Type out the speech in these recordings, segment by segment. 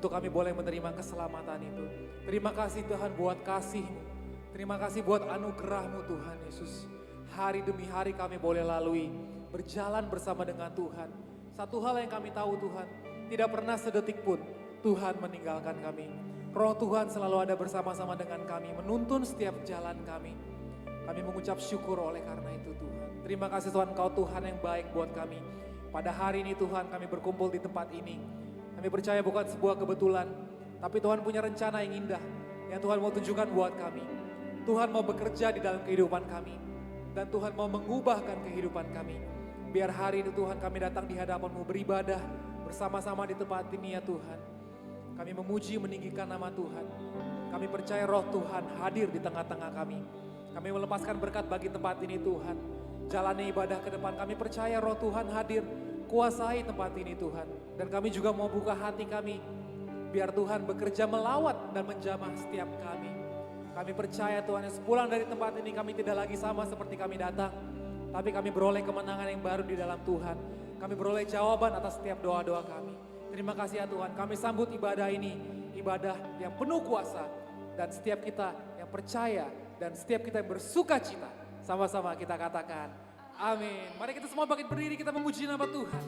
untuk kami boleh menerima keselamatan itu. Terima kasih Tuhan buat kasih-Mu. Terima kasih buat anugerah-Mu Tuhan Yesus. Hari demi hari kami boleh lalui, berjalan bersama dengan Tuhan. Satu hal yang kami tahu Tuhan, tidak pernah sedetik pun Tuhan meninggalkan kami. Roh Tuhan selalu ada bersama-sama dengan kami, menuntun setiap jalan kami. Kami mengucap syukur oleh karena itu Tuhan. Terima kasih Tuhan, Kau Tuhan yang baik buat kami. Pada hari ini Tuhan kami berkumpul di tempat ini. Kami percaya bukan sebuah kebetulan, tapi Tuhan punya rencana yang indah yang Tuhan mau tunjukkan buat kami. Tuhan mau bekerja di dalam kehidupan kami. Dan Tuhan mau mengubahkan kehidupan kami. Biar hari ini Tuhan kami datang di hadapan-Mu beribadah bersama-sama di tempat ini ya Tuhan. Kami memuji meninggikan nama Tuhan. Kami percaya roh Tuhan hadir di tengah-tengah kami. Kami melepaskan berkat bagi tempat ini Tuhan. Jalani ibadah ke depan, kami percaya roh Tuhan hadir. Kuasai tempat ini Tuhan. Dan kami juga mau buka hati kami. Biar Tuhan bekerja melawat dan menjamah setiap kami. Kami percaya Tuhan yang sepulang dari tempat ini kami tidak lagi sama seperti kami datang. Tapi kami beroleh kemenangan yang baru di dalam Tuhan. Kami beroleh jawaban atas setiap doa-doa kami. Terima kasih ya Tuhan, kami sambut ibadah ini. Ibadah yang penuh kuasa. Dan setiap kita yang percaya dan setiap kita yang bersuka cita. Sama-sama kita katakan amin. Mari kita semua bangkit berdiri, kita memuji nama Tuhan.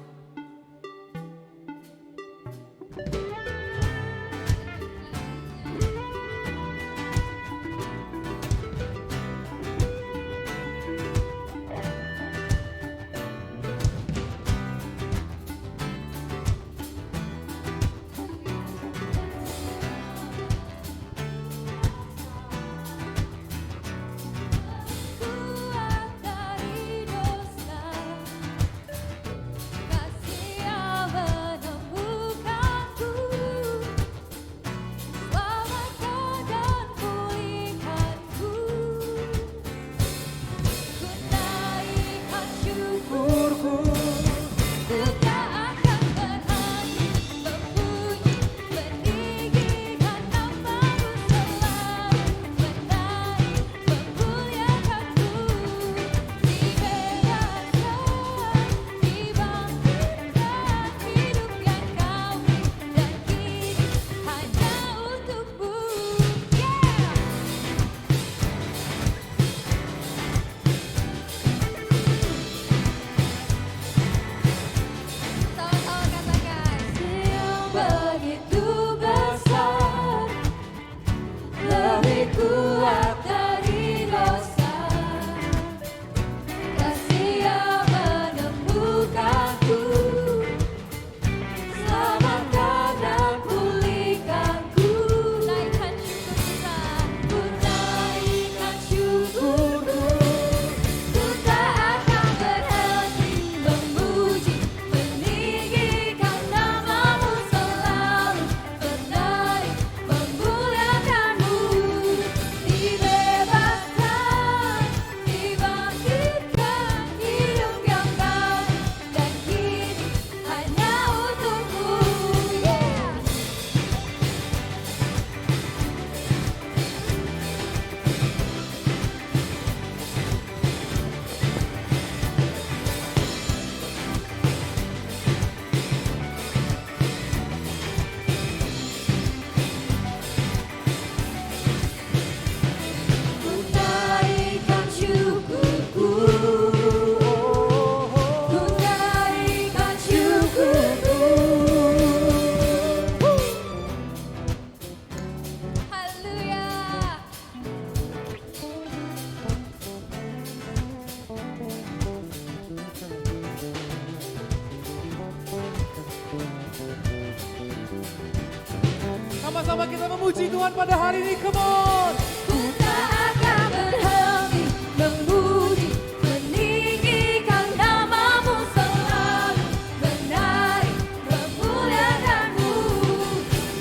Sama-sama kita memuji Tuhan pada hari ini, come on! Ku tak akan berhenti memuji, meninggikan nama-Mu selalu, menari, memuliakan-Mu.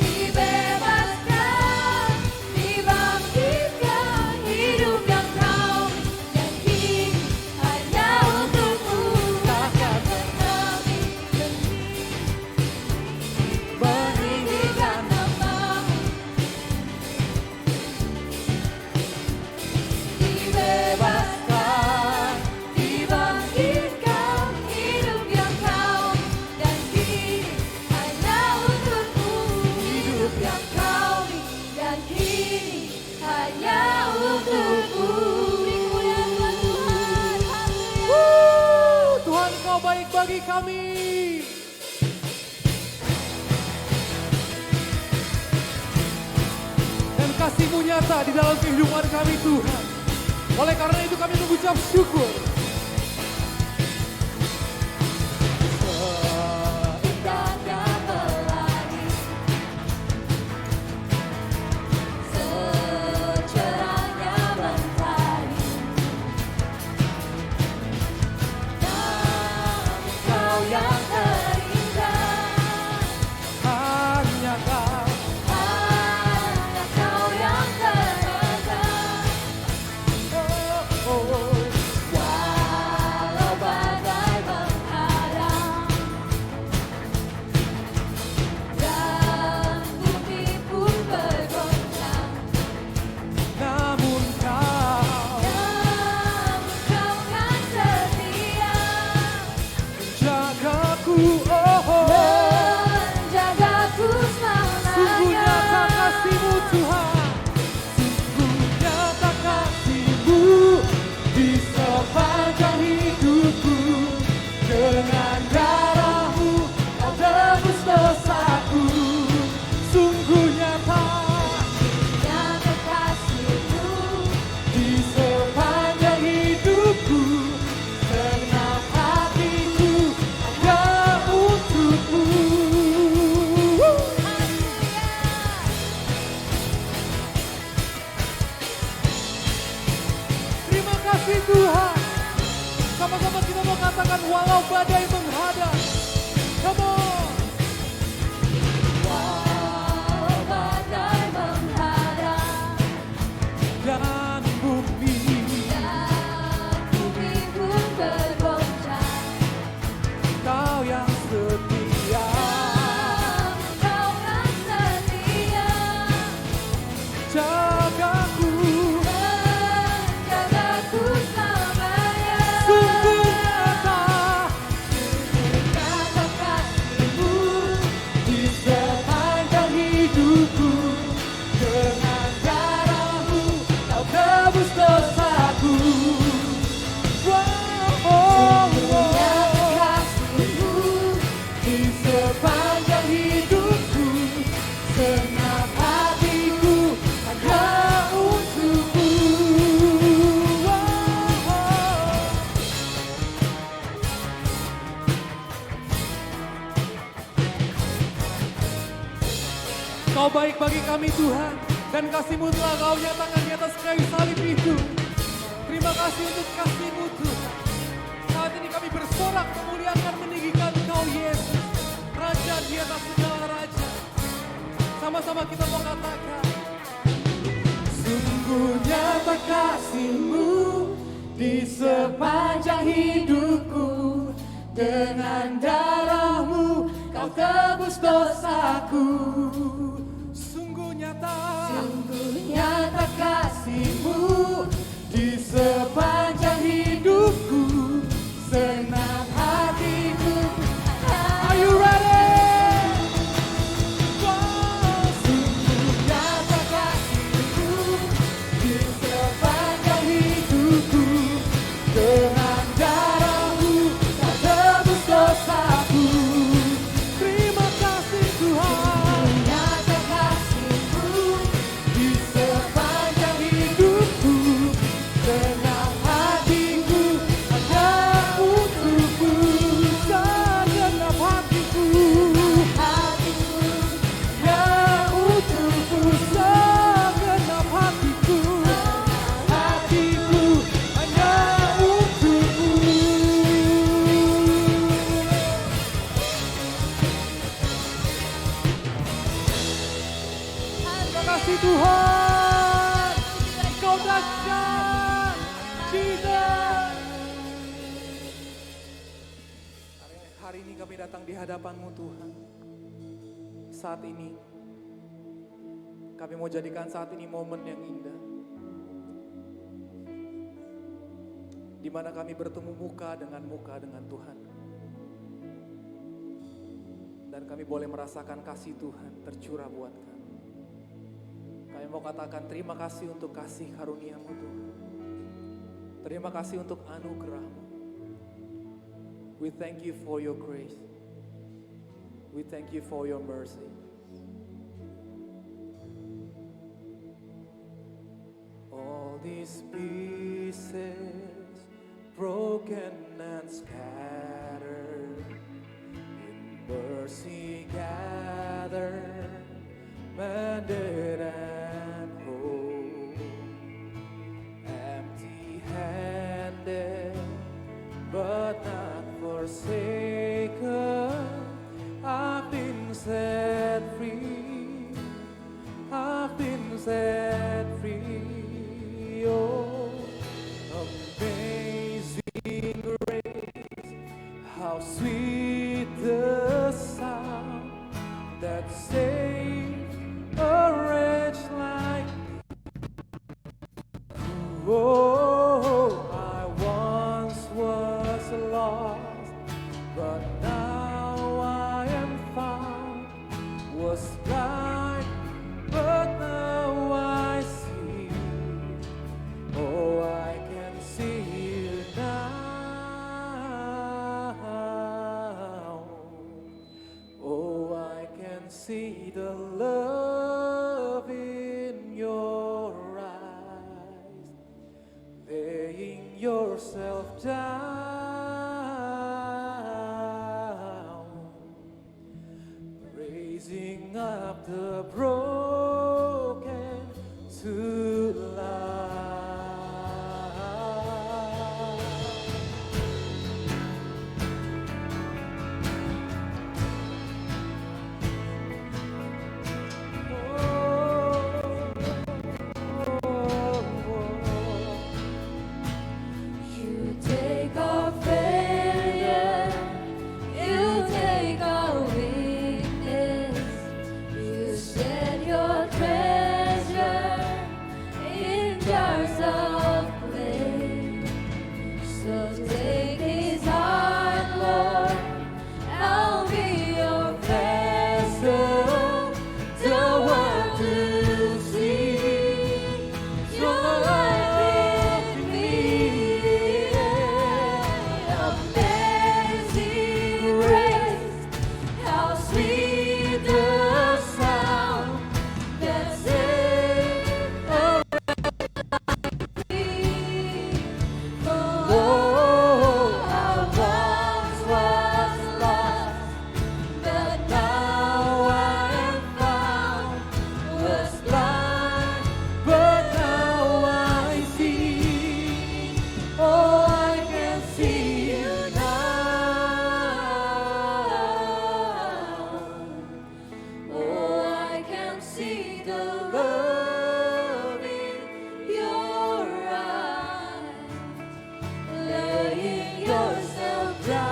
Dibebaskan, dibangkitkan, hidup yang Kau dan kini hanya untuk-Mu. Takkan berhenti meninggikan nama-Mu. bagi kami. Dan kasih-Mu nyata di dalam kehidupan kami Tuhan. Oleh karena itu kami mengucap syukur. Indahnya pelangi, secerahnya mentari, namun Kau yang terindah, Hanya Kau. hanya Kau yang terindah. Oh, oh. Walau badai menghadang dan bumi pun bergoncang, Namun Kau namun Kau kan setia jagaku. Oh, oh. menjagaku Sungguh selamanya. nyata kasih-Mu Tuhan. Sungguh nyata kasih-Mu di sepanjang hidupku. Dengan darah-Mu Kau tebus dosaku. Sungguh nyata Nyata kasih-Mu di sepanjang hidupku. Senang hatiku hanya untuk-Mu. Terima kasih Tuhan. Sama-sama kita mau katakan walau badai menghadang. Come on. walau badai menghadang Dan bumi dan bumi pun bergoncang, Kau yang setia. Kau kan setia Jagaku. menjagaku selamanya. Sungguh nyata Nyata kasih-Mu di sepanjang hidupku. Dengan darah-Mu Kau tebus dosaku. Wow, oh, nyata oh. kasih-Mu Di sepanjang hidupku, senang hatiku hanya untuk-Mu. Kau baik bagi kami Tuhan, dan kasih-Mu telah Kau nyatakan di atas kayu salib itu. Terima kasih untuk kasih-Mu Tuhan. Saat ini kami bersorak memuliakan meninggikan Kau Yesus, Raja di atas segala raja. Sama-sama kita mau katakan, sungguh nyata kasih-Mu di sepanjang hidupku. Dengan darah-Mu Kau tebus dosaku. Sungguh nyata kasih-Mu di sepanjang hidupku. Senang hatiku. Are you ready? Wow. Sungguh nyata kasih-Mu di sepanjang hidupku. Dengan darah-Mu Kau tebus dosaku. Terima kasih Tuhan. nyata kasih-Mu Di sepanjang hidupku, senang hatiku hanya untuk-Mu. Segenap hatiku hatiku hanya untuk-Mu. Segenap hatiku hanya untuk-Mu. Terima kasih Tuhan. Kau dahsyat, Jesus. Hari ini kami datang di hadapan-Mu Tuhan. Saat ini kami mau jadikan saat ini momen yang indah, di mana kami bertemu muka dengan Tuhan. Dan kami boleh merasakan kasih Tuhan tercurah buat kami. Kami mau katakan terima kasih untuk kasih karunia-Mu Tuhan. Terima kasih untuk anugerah-Mu. We thank you for your grace. We thank you for your mercy. All these pieces broken and scattered, in mercy gathered, mended and whole, empty-handed but not forsaken. I've been set free. I've been set free. Oh, amazing grace, how sweet the sound that saved a wretch like me. Oh, I once was lost, but now I am found. Was blind, but now I see. Oh, I can see you now. Oh, I can see the love in your eyes, laying yourself down, raising up the broken to life. You take our failure, you take our weakness, you set your treasure in jars of clay. So take this heart, Lord, I'll be your vessel, the world to see your life in me. Amazing grace, how sweet the sound that saved a wretch like me. Oh, I once was lost, but now I am found. Was blind, But now I see. Oh, I can see you now. Oh, I can see the love in your eyes, laying yourself down,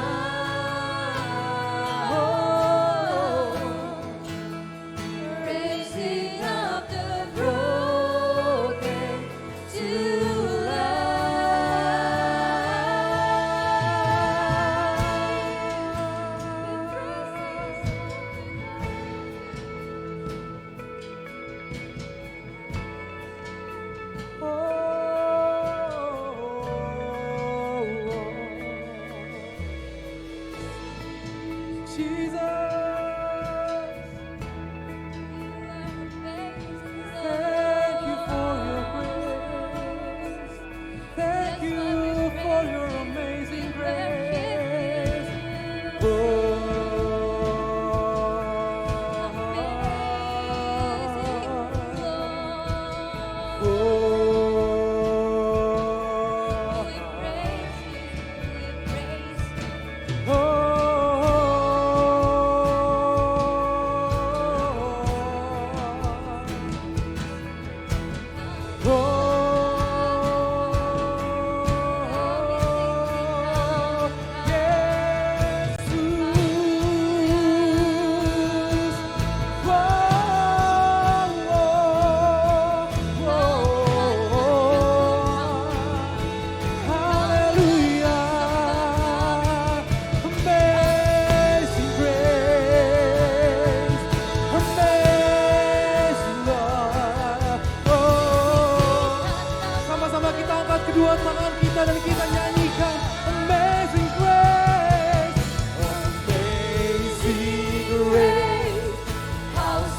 raising up the broken to life.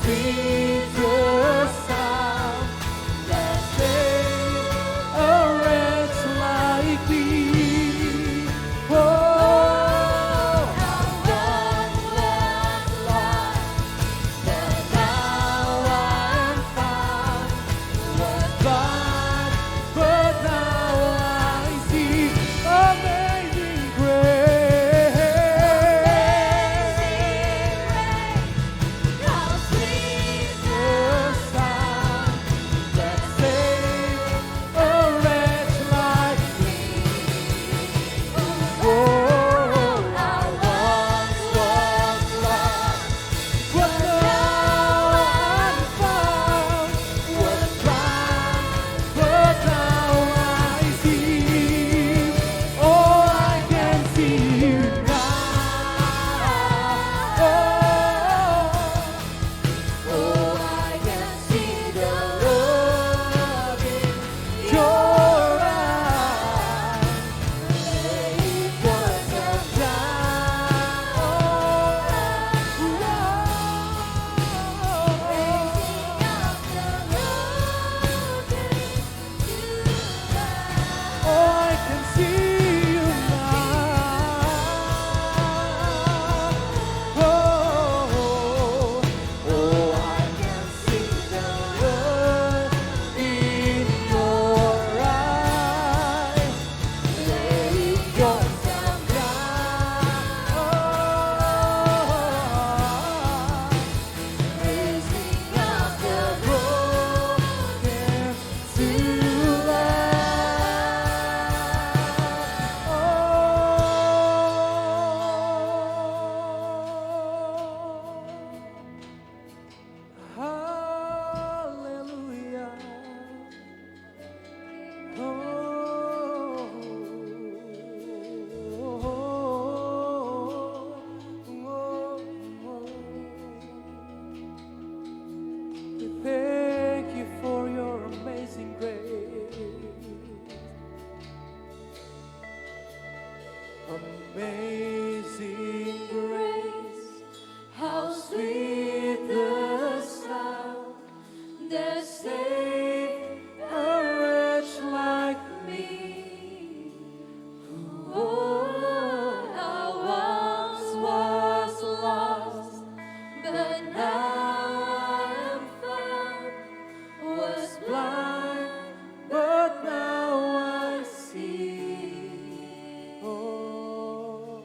sweet the sound that saved a wretch like me. Oh, How one was lost, but now I'm found. was blind, but now I see. Amazing grace. How sweet The sound that saved a wretch like me. Oh, I once was lost, but now I'm found. Was blind, but now I see. Oh, I can see you now. oh, I can see the Love in your eyes. It was a Oh, I can see you now. Oh, I can see the love in your eyes. Lay yourself down. Raising up the broken to life. Hallelujah. We thank you for your amazing grace. Amazing grace, How sweet the sound that saved a wretch like me. Oh, I once was lost, but now I'm found. Was blind, but now I see. Oh,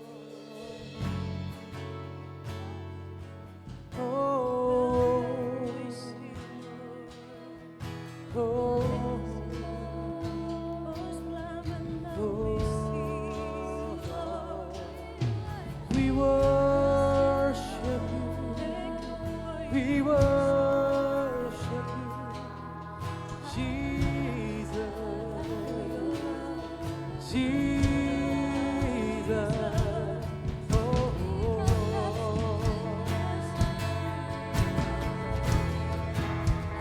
oh, oh, we worship you. We worship you, Jesus, Jesus. Oh,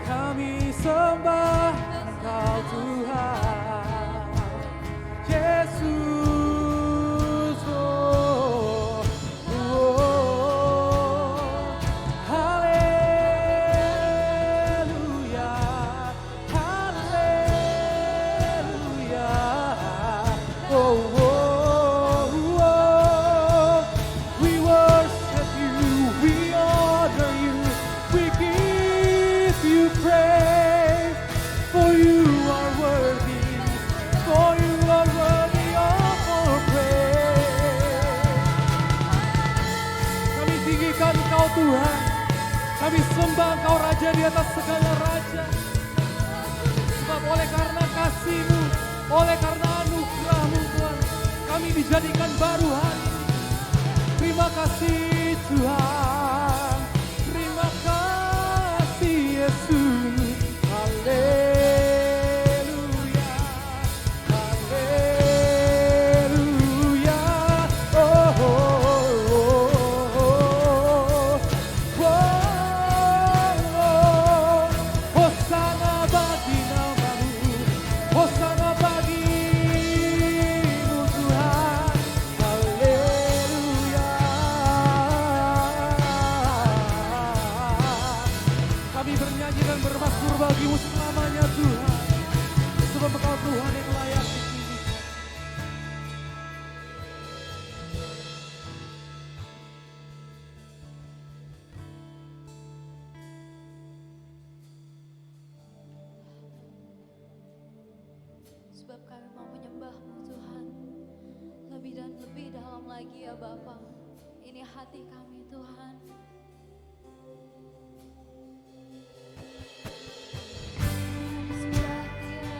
kami sembah Engkau Tuhan, Yesus. Oh, oh, haleluya, haleluya. Oh, oh, oh, we worship you, we honor you, we give you praise, for you are worthy, for you are worthy of our praise. Kami tinggikan Engkau Tuhan, kami sembah Engkau Raja di atas segala raja. Sebab oleh karena kasih-Mu, oleh karena anugerah-Mu Tuhan, kami dijadikan baru hari ini. Terima kasih Tuhan, terima kasih Yesus. Haleluya, haleluya. Oh, oh, oh, oh, oh. Hosana bagi nama-Mu, Hosana bagi-Mu Tuhan. Haleluya. kami bernyanyi dan bermasmur bagimu selamanya Tuhan. Sebab Engkau Tuhan yang layak dipuji. Sebab kami mau menyembah-Mu Tuhan. Lebih dan lebih dalam lagi ya Bapa. Ini hati kami Tuhan. Sembah Dia.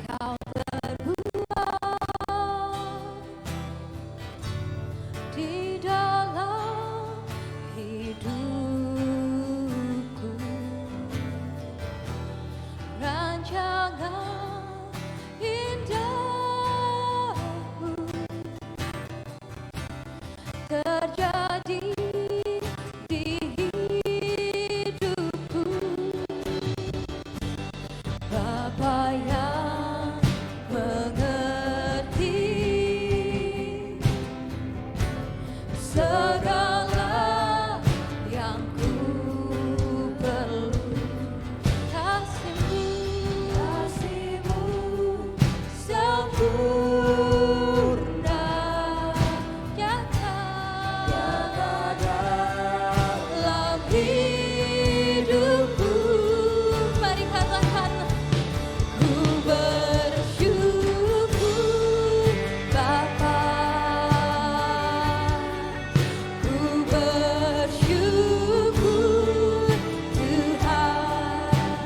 Kau berbuat di dalam hidupku, rancangan indahmu terjadi di hidupku. Bapa yang mengerti segala yang ku perlu, kasih-Mu sempurna nyata dalam hidupku. Mari katakan, ku bersyukur Bapa, ku bersyukur Tuhan,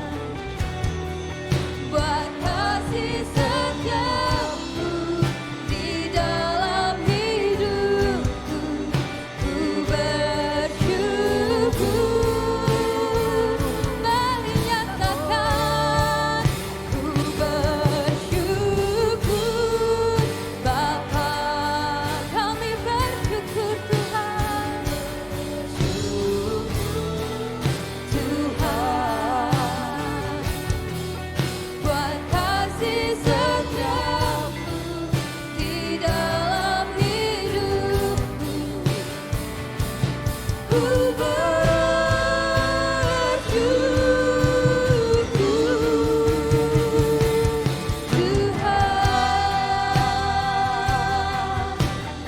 buat kasih setiamu di dalam hidupku. Ku bersyukur, mari nyatakan, ku bersyukur Bapa, kami bersyukur Tuhan, Tuhan, buat kasih setiamu di dalam hidupku. Ku bersyukur Tuhan,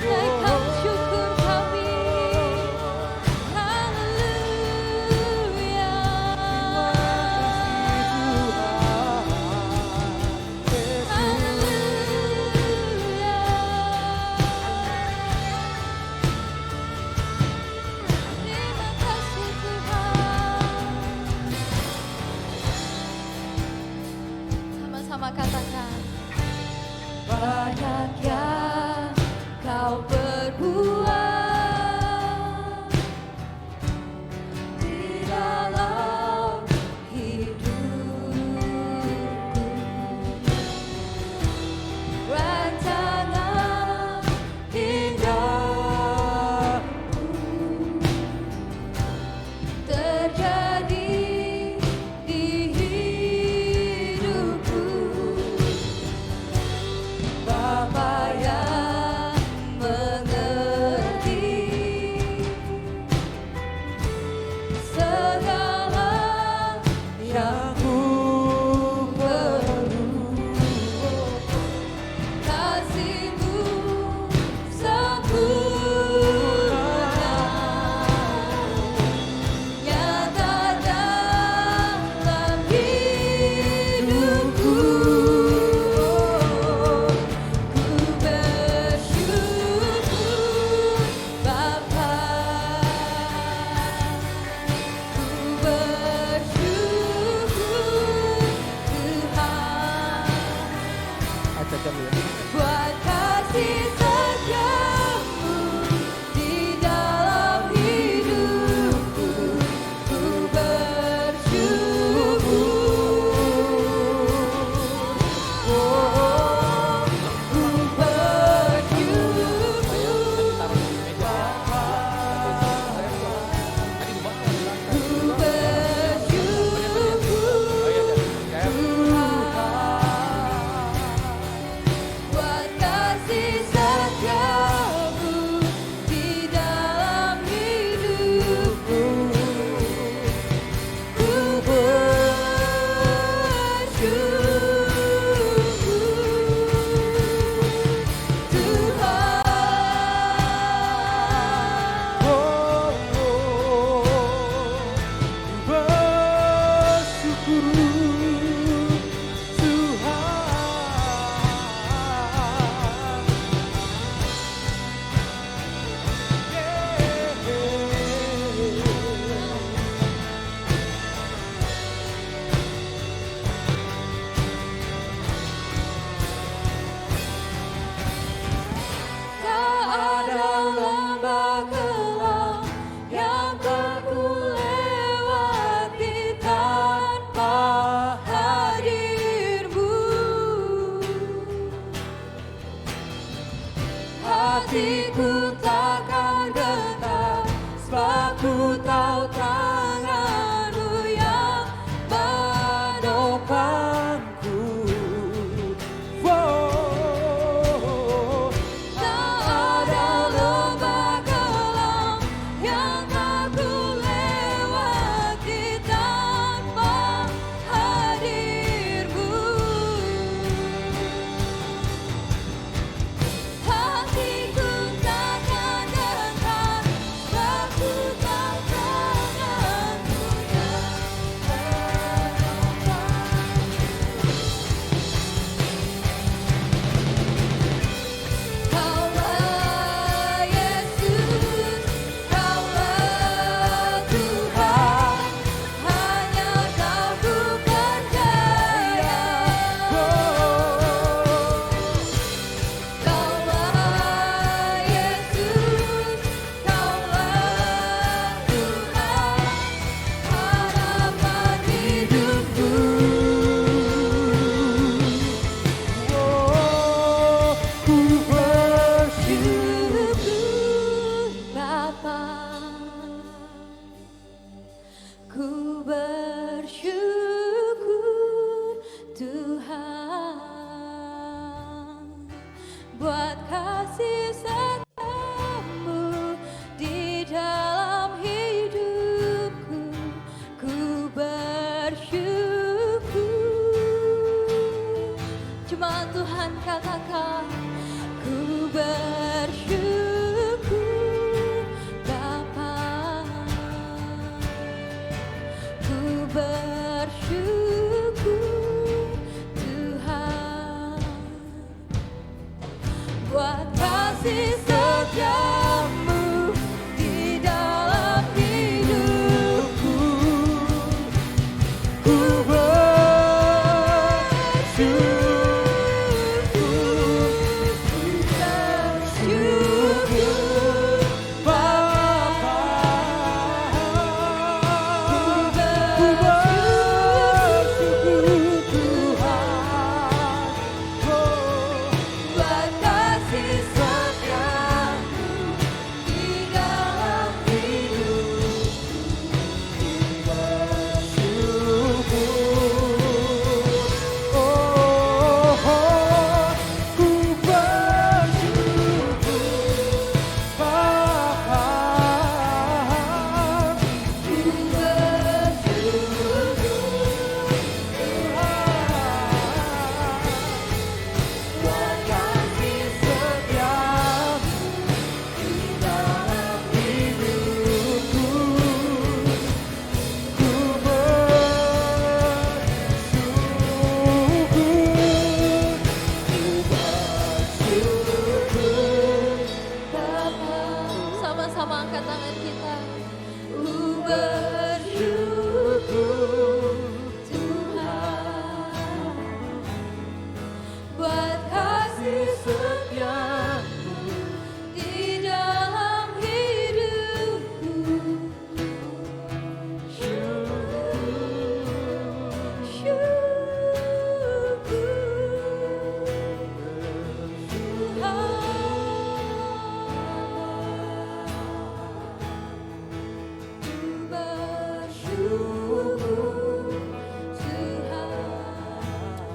naikkan syukur kami, haleluya, terima kasih Tuhan. Sama-sama katakan, banyak yang Kau perbuat di dalam hidupku, rancangan indahmu terjadi di hidupku.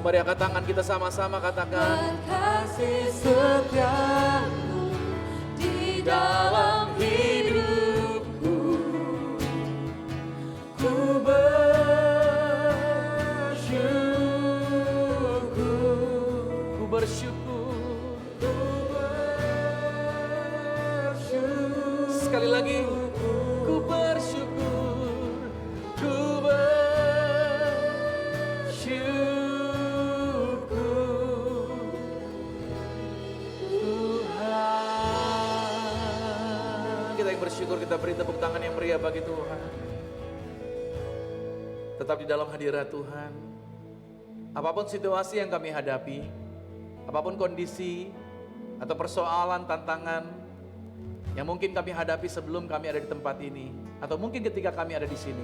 Mari angkat tangan kita sama-sama katakan. Kasih setiamu di dalam hidupku, ku bersyukur, Ku bersyukur. Sekali lagi. Ku bersyukur. Ku bersyukur. Tuhan. Kita yang bersyukur, kita beri tepuk tangan yang meriah bagi Tuhan. Tetap di dalam hadirat Tuhan. Apapun situasi yang kami hadapi, apapun kondisi atau persoalan, tantangan yang mungkin kami hadapi sebelum kami ada di tempat ini, atau mungkin ketika kami ada di sini,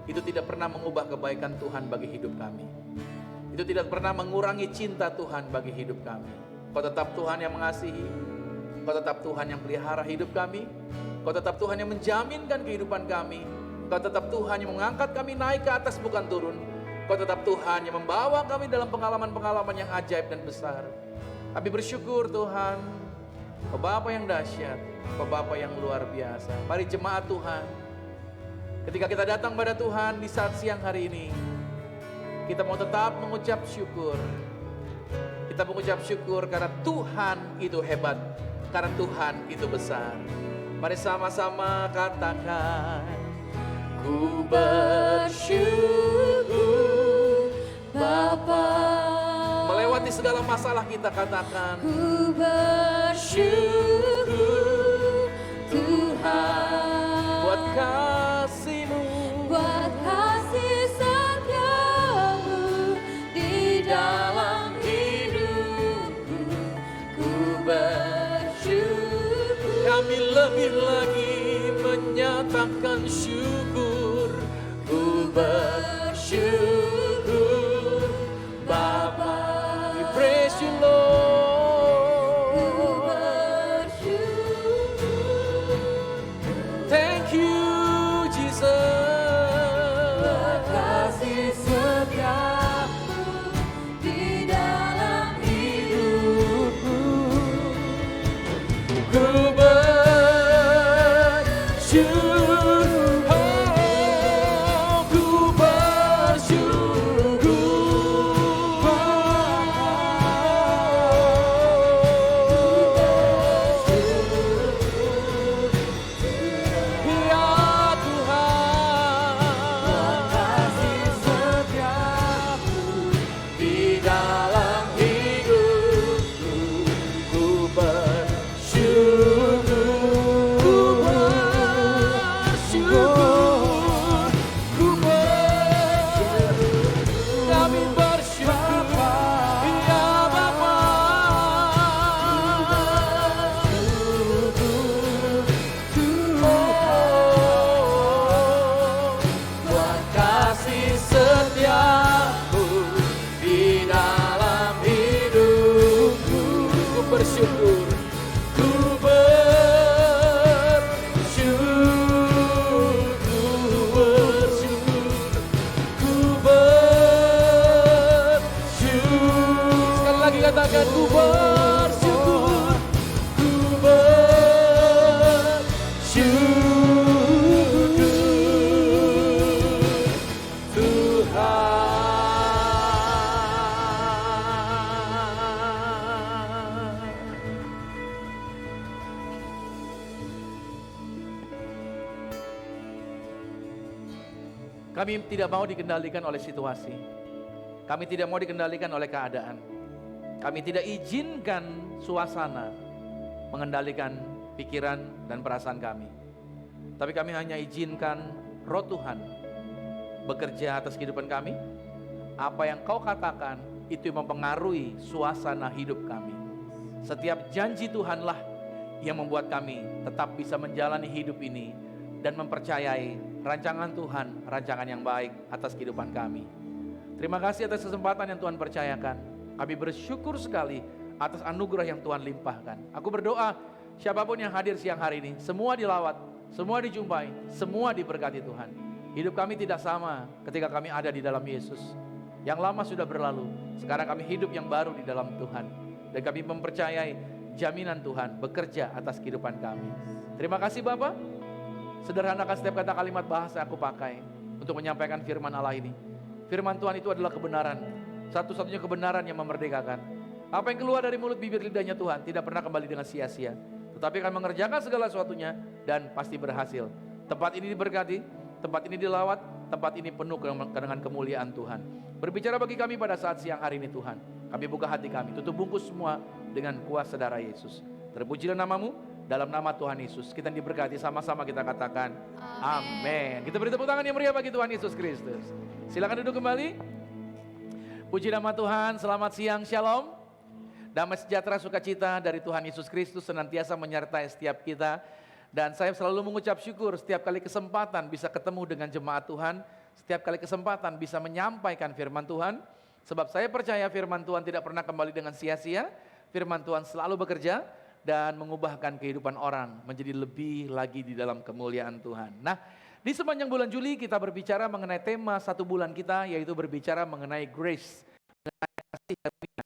itu tidak pernah mengubah kebaikan Tuhan bagi hidup kami. Itu tidak pernah mengurangi cinta Tuhan bagi hidup kami. Kau tetap Tuhan yang mengasihi, Kau tetap Tuhan yang pelihara hidup kami, Kau tetap Tuhan yang menjaminkan kehidupan kami, Kau tetap Tuhan yang mengangkat kami naik ke atas bukan turun. Kau tetap Tuhan yang membawa kami dalam pengalaman-pengalaman yang ajaib dan besar. Kami bersyukur Tuhan, Kau Bapa yang dahsyat, Kau Bapa yang luar biasa. Mari jemaat Tuhan, ketika kita datang pada Tuhan di saat siang hari ini, kita mau tetap mengucap syukur. Kita mengucap syukur karena Tuhan itu hebat, karena Tuhan itu besar. Mari sama-sama katakan, ku bersyukur Bapa. Melewati segala masalah kita katakan, ku bersyukur Tuhan, buat kasih-Mu, buat kasih setiamu di dalam hidupku, ku bersyukur. kami lebih lagi menyatakan syukur. Ku bersyukur Bapa. We praise you Lord. Ku bersyukur Thank you Jesus. kasih setiamu di dalam hidupku, Ku bersyukur, oh, ku bersyukur. Ya Tuhan, kasih setiamu di dalam hidupku, ku bersyukur, ku bersyukur, ku kami bersyukur, ya Bapa. Oh, buat kasih setiamu di dalam hidupku, ku bersyukur, ku bersyukur, ku bersyukur, ku bersyukur. Sekali lagi katakan, ku bersyukur, ku bersyukur Tuhan. Kami tidak mau dikendalikan oleh situasi. Kami tidak mau dikendalikan oleh keadaan. Kami tidak izinkan suasana mengendalikan pikiran dan perasaan kami. Tapi kami hanya izinkan Roh Tuhan bekerja atas kehidupan kami. Apa yang Kau katakan itu yang mempengaruhi suasana hidup kami. Setiap janji Tuhanlah yang membuat kami tetap bisa menjalani hidup ini dan mempercayai rancangan Tuhan, rancangan yang baik atas kehidupan kami. Terima kasih atas kesempatan yang Tuhan percayakan. Kami bersyukur sekali atas anugerah yang Tuhan limpahkan. Aku berdoa siapapun yang hadir siang hari ini, semua dilawat, semua dijumpai, semua diberkati Tuhan. Hidup kami tidak sama ketika kami ada di dalam Yesus. Yang lama sudah berlalu, Sekarang kami hidup yang baru di dalam Tuhan. Dan kami mempercayai jaminan Tuhan bekerja atas kehidupan kami. Terima kasih Bapa. Sederhanakan setiap kata kalimat bahasa yang aku pakai untuk menyampaikan firman Allah ini. Firman Tuhan itu adalah kebenaran. Satu-satunya kebenaran yang memerdekakan. Apa yang keluar dari mulut bibir lidahnya Tuhan tidak pernah kembali dengan sia-sia. Tetapi akan mengerjakan segala sesuatunya dan pasti berhasil. Tempat ini diberkati, tempat ini dilawat, tempat ini penuh dengan kemuliaan Tuhan. Berbicara bagi kami pada saat siang hari ini Tuhan. Kami buka hati kami, tutup bungkus semua dengan kuasa darah Yesus. Terpujilah namamu, dalam nama Tuhan Yesus. Kita diberkati, sama-sama kita katakan amin. Kita beri tepuk tangan yang meriah bagi Tuhan Yesus Kristus. Silakan duduk kembali. Puji nama Tuhan, selamat siang, shalom. Damai sejahtera sukacita dari Tuhan Yesus Kristus senantiasa menyertai setiap kita. Dan saya selalu mengucap syukur setiap kali kesempatan bisa ketemu dengan jemaat Tuhan. Setiap kali kesempatan bisa menyampaikan firman Tuhan. Sebab saya percaya firman Tuhan tidak pernah kembali dengan sia-sia. Firman Tuhan selalu bekerja dan mengubahkan kehidupan orang menjadi lebih lagi di dalam kemuliaan Tuhan. Nah, di sepanjang bulan Juli kita berbicara mengenai tema satu bulan kita, yaitu berbicara mengenai grace, mengenai kasih karunia.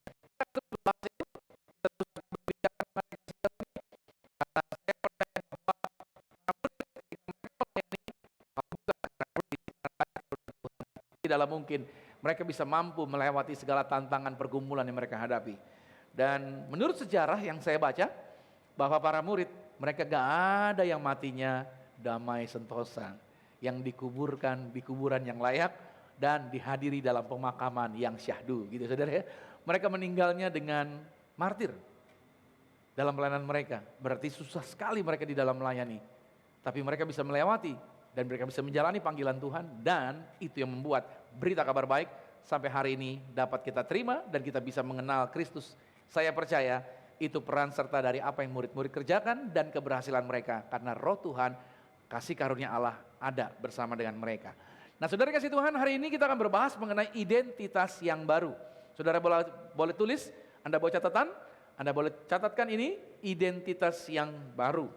Tidaklah mungkin mereka bisa mampu melewati segala tantangan pergumulan yang mereka hadapi. Dan menurut sejarah yang saya baca, bahwa para murid, mereka gak ada yang matinya damai sentosa, yang dikuburkan di kuburan yang layak dan dihadiri dalam pemakaman yang syahdu, gitu saudara ya. Mereka meninggalnya dengan martir dalam pelayanan mereka. Berarti susah sekali mereka di dalam melayani, tapi mereka bisa melewati dan mereka bisa menjalani panggilan Tuhan. Dan itu yang membuat berita kabar baik sampai hari ini dapat kita terima dan kita bisa mengenal Kristus. Saya percaya itu peran serta dari apa yang murid-murid kerjakan dan keberhasilan mereka. Karena roh Tuhan, kasih karunia Allah ada bersama dengan mereka. Nah saudara kasih Tuhan, hari ini kita akan berbahas mengenai identitas yang baru. Saudara boleh tulis, Anda bawa catatan, Anda boleh catatkan ini, identitas yang baru.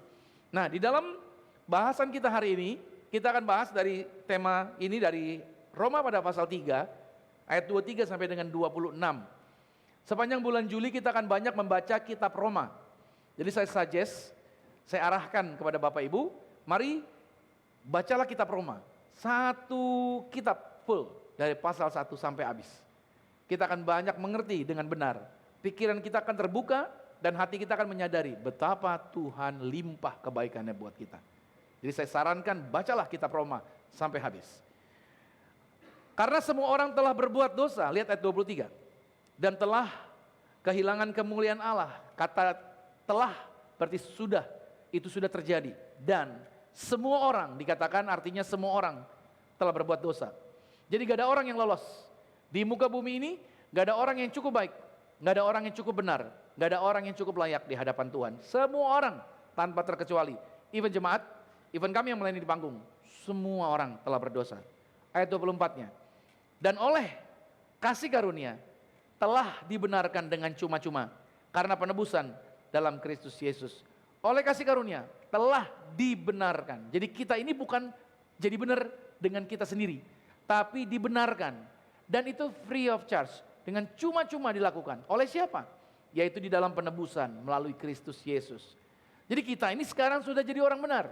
Nah di dalam bahasan kita hari ini, kita akan bahas dari tema ini dari Roma pada pasal 3, ayat 23 sampai dengan 26. Sepanjang bulan Juli kita akan banyak membaca kitab Roma. Jadi saya suggest, saya arahkan kepada Bapak Ibu, mari bacalah kitab Roma. Satu kitab full dari pasal 1 sampai habis. Kita akan banyak mengerti dengan benar. Pikiran kita akan terbuka dan hati kita akan menyadari betapa Tuhan limpah kebaikannya buat kita. Jadi saya sarankan bacalah kitab Roma sampai habis. Karena semua orang telah berbuat dosa, lihat ayat 23. Dan telah kehilangan kemuliaan Allah. Kata telah berarti sudah, itu sudah terjadi. Dan semua orang, dikatakan artinya semua orang telah berbuat dosa. Jadi gak ada orang yang lolos. Di muka bumi ini gak ada orang yang cukup baik, gak ada orang yang cukup benar, gak ada orang yang cukup layak di hadapan Tuhan. Semua orang tanpa terkecuali. Even jemaat, even kami yang melayani di panggung, semua orang telah berdosa. Ayat 24-nya. Dan oleh kasih karunia telah dibenarkan dengan cuma-cuma karena penebusan dalam Kristus Yesus. Oleh kasih karunia telah dibenarkan. Jadi kita ini bukan jadi benar dengan kita sendiri, tapi dibenarkan. Dan itu free of charge, dengan cuma-cuma dilakukan. Oleh siapa? Yaitu di dalam penebusan melalui Kristus Yesus. Jadi kita ini sekarang sudah jadi orang benar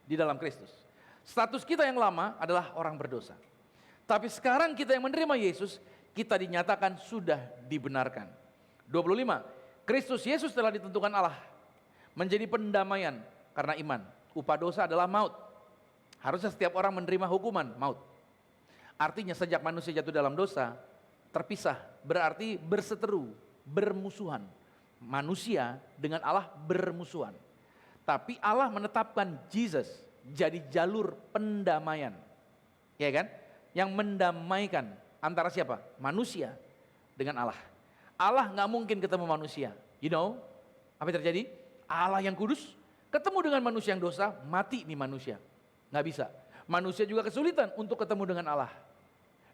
di dalam Kristus. Status kita yang lama adalah orang berdosa. Tapi sekarang kita yang menerima Yesus, kita dinyatakan sudah dibenarkan. 25, Kristus Yesus telah ditentukan Allah menjadi pendamaian karena iman. Upah dosa adalah maut. Harusnya setiap orang menerima hukuman maut. Artinya sejak manusia jatuh dalam dosa, terpisah, berarti berseteru, bermusuhan. Manusia dengan Allah bermusuhan. Tapi Allah menetapkan Yesus jadi jalur pendamaian. Ya kan? Yang mendamaikan antara siapa? Manusia dengan Allah. Allah gak mungkin ketemu manusia. You know, apa yang terjadi? Allah yang kudus ketemu dengan manusia yang dosa, mati nih manusia. Gak bisa. Manusia juga kesulitan untuk ketemu dengan Allah.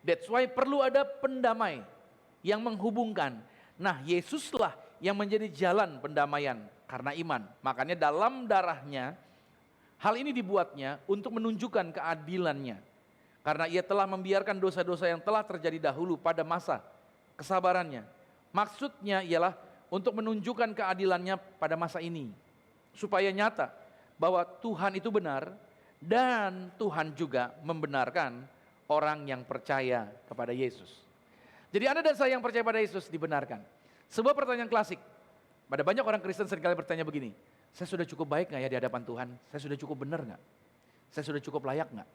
That's why perlu ada pendamai yang menghubungkan. Nah, Yesuslah yang menjadi jalan pendamaian karena iman. Makanya dalam darahnya, hal ini dibuatnya untuk menunjukkan keadilannya. Karena ia telah membiarkan dosa-dosa yang telah terjadi dahulu pada masa kesabarannya. Maksudnya ialah untuk menunjukkan keadilannya pada masa ini. Supaya nyata bahwa Tuhan itu benar dan Tuhan juga membenarkan orang yang percaya kepada Yesus. Jadi Anda dan saya yang percaya pada Yesus dibenarkan. Sebuah pertanyaan klasik. Pada banyak orang Kristen seringkali bertanya begini, saya sudah cukup baik gak ya di hadapan Tuhan? Saya sudah cukup benar gak? Saya sudah cukup layak gak?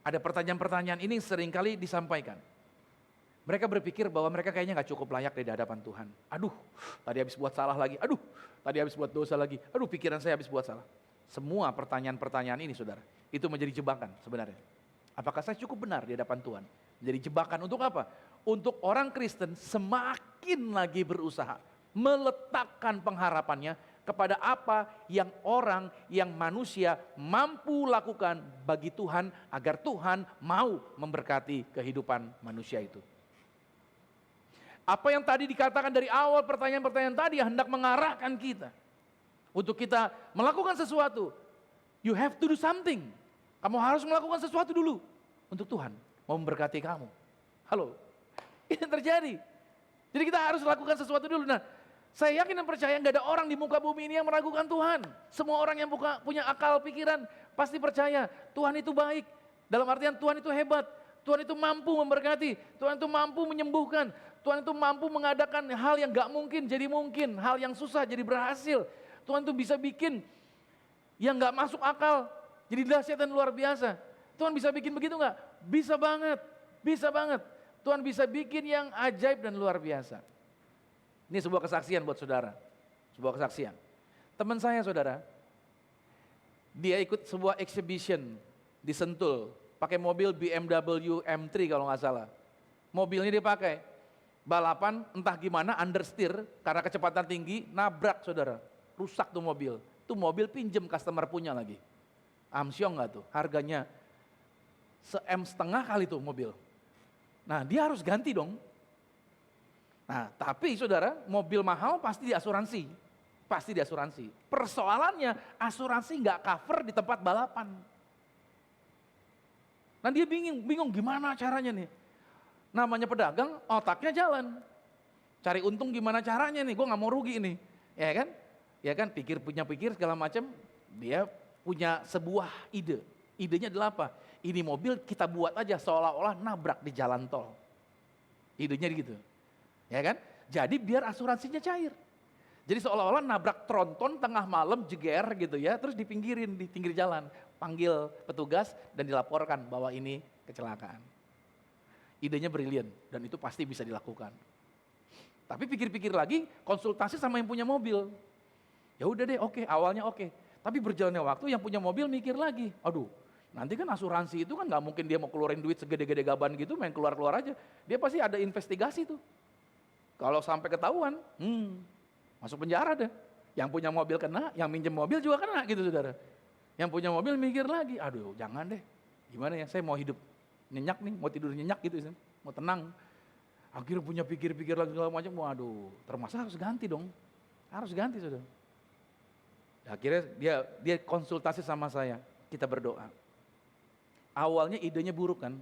Ada pertanyaan-pertanyaan ini seringkali disampaikan. Mereka berpikir bahwa mereka kayaknya gak cukup layak di hadapan Tuhan. Aduh, tadi habis buat salah lagi. Aduh, tadi habis buat dosa lagi. Aduh, pikiran saya habis buat salah. Semua pertanyaan-pertanyaan ini saudara, itu menjadi jebakan sebenarnya. Apakah saya cukup benar di hadapan Tuhan? Menjadi jebakan untuk apa? Untuk orang Kristen semakin lagi berusaha meletakkan pengharapannya kepada apa yang orang, yang manusia mampu lakukan bagi Tuhan agar Tuhan mau memberkati kehidupan manusia itu. Apa yang tadi dikatakan dari awal pertanyaan-pertanyaan tadi hendak mengarahkan kita untuk kita melakukan sesuatu. You have to do something. Kamu harus melakukan sesuatu dulu untuk Tuhan mau memberkati kamu. Halo, ini terjadi. Jadi kita harus lakukan sesuatu dulu. Nah, saya yakin dan percaya nggak ada orang di muka bumi ini yang meragukan Tuhan. Semua orang yang punya akal pikiran pasti percaya Tuhan itu baik. Dalam artian Tuhan itu hebat. Tuhan itu mampu memberkati. Tuhan itu mampu menyembuhkan. Tuhan itu mampu mengadakan hal yang nggak mungkin jadi mungkin. Hal yang susah jadi berhasil. Tuhan itu bisa bikin yang nggak masuk akal jadi dahsyat dan luar biasa. Tuhan bisa bikin begitu nggak? Bisa banget. Bisa banget. Tuhan bisa bikin yang ajaib dan luar biasa. Ini sebuah kesaksian buat saudara. Sebuah kesaksian. Teman saya saudara, dia ikut sebuah exhibition di Sentul. Pakai mobil BMW M3 kalau nggak salah. Mobilnya dia pakai. Balapan entah gimana understeer karena kecepatan tinggi nabrak saudara. Rusak tuh mobil. Tuh mobil pinjem customer punya lagi. Amsyong nggak tuh? Harganya $1,5 kali tuh mobil. Nah dia harus ganti dong. Nah, tapi saudara, mobil mahal pasti diasuransi. Pasti diasuransi. Persoalannya, asuransi nggak cover di tempat balapan. Nah dia bingung gimana caranya nih. Namanya pedagang, otaknya jalan. Cari untung gimana caranya nih, gue nggak mau rugi nih. Ya kan? Ya kan, pikir segala macam. Dia punya sebuah ide. Idenya adalah apa? Ini mobil kita buat aja seolah-olah nabrak di jalan tol. Idenya gitu. Ya kan? Jadi biar asuransinya cair. Jadi seolah-olah nabrak tronton tengah malam jeger gitu ya, terus dipinggirin di pinggir jalan, panggil petugas dan dilaporkan bahwa ini kecelakaan. Idenya brilian dan itu pasti bisa dilakukan. Tapi pikir-pikir lagi, konsultasi sama yang punya mobil. Ya udah deh, oke, awalnya oke. Tapi berjalannya waktu yang punya mobil mikir lagi, aduh, nanti kan asuransi itu kan nggak mungkin dia mau keluarin duit segede-gede gaban gitu, main keluar-keluar aja. Dia pasti ada investigasi tuh. Kalau sampai ketahuan, masuk penjara deh. Yang punya mobil kena, yang minjem mobil juga kena gitu saudara. Yang punya mobil mikir lagi, aduh jangan deh. Gimana ya, saya mau hidup nyenyak nih, mau tidur nyenyak gitu, mau tenang. Akhirnya punya pikir-pikir lagi segala macam, waduh termasuk harus ganti dong. Harus ganti saudara. Akhirnya dia konsultasi sama saya, kita berdoa. Awalnya idenya buruk kan,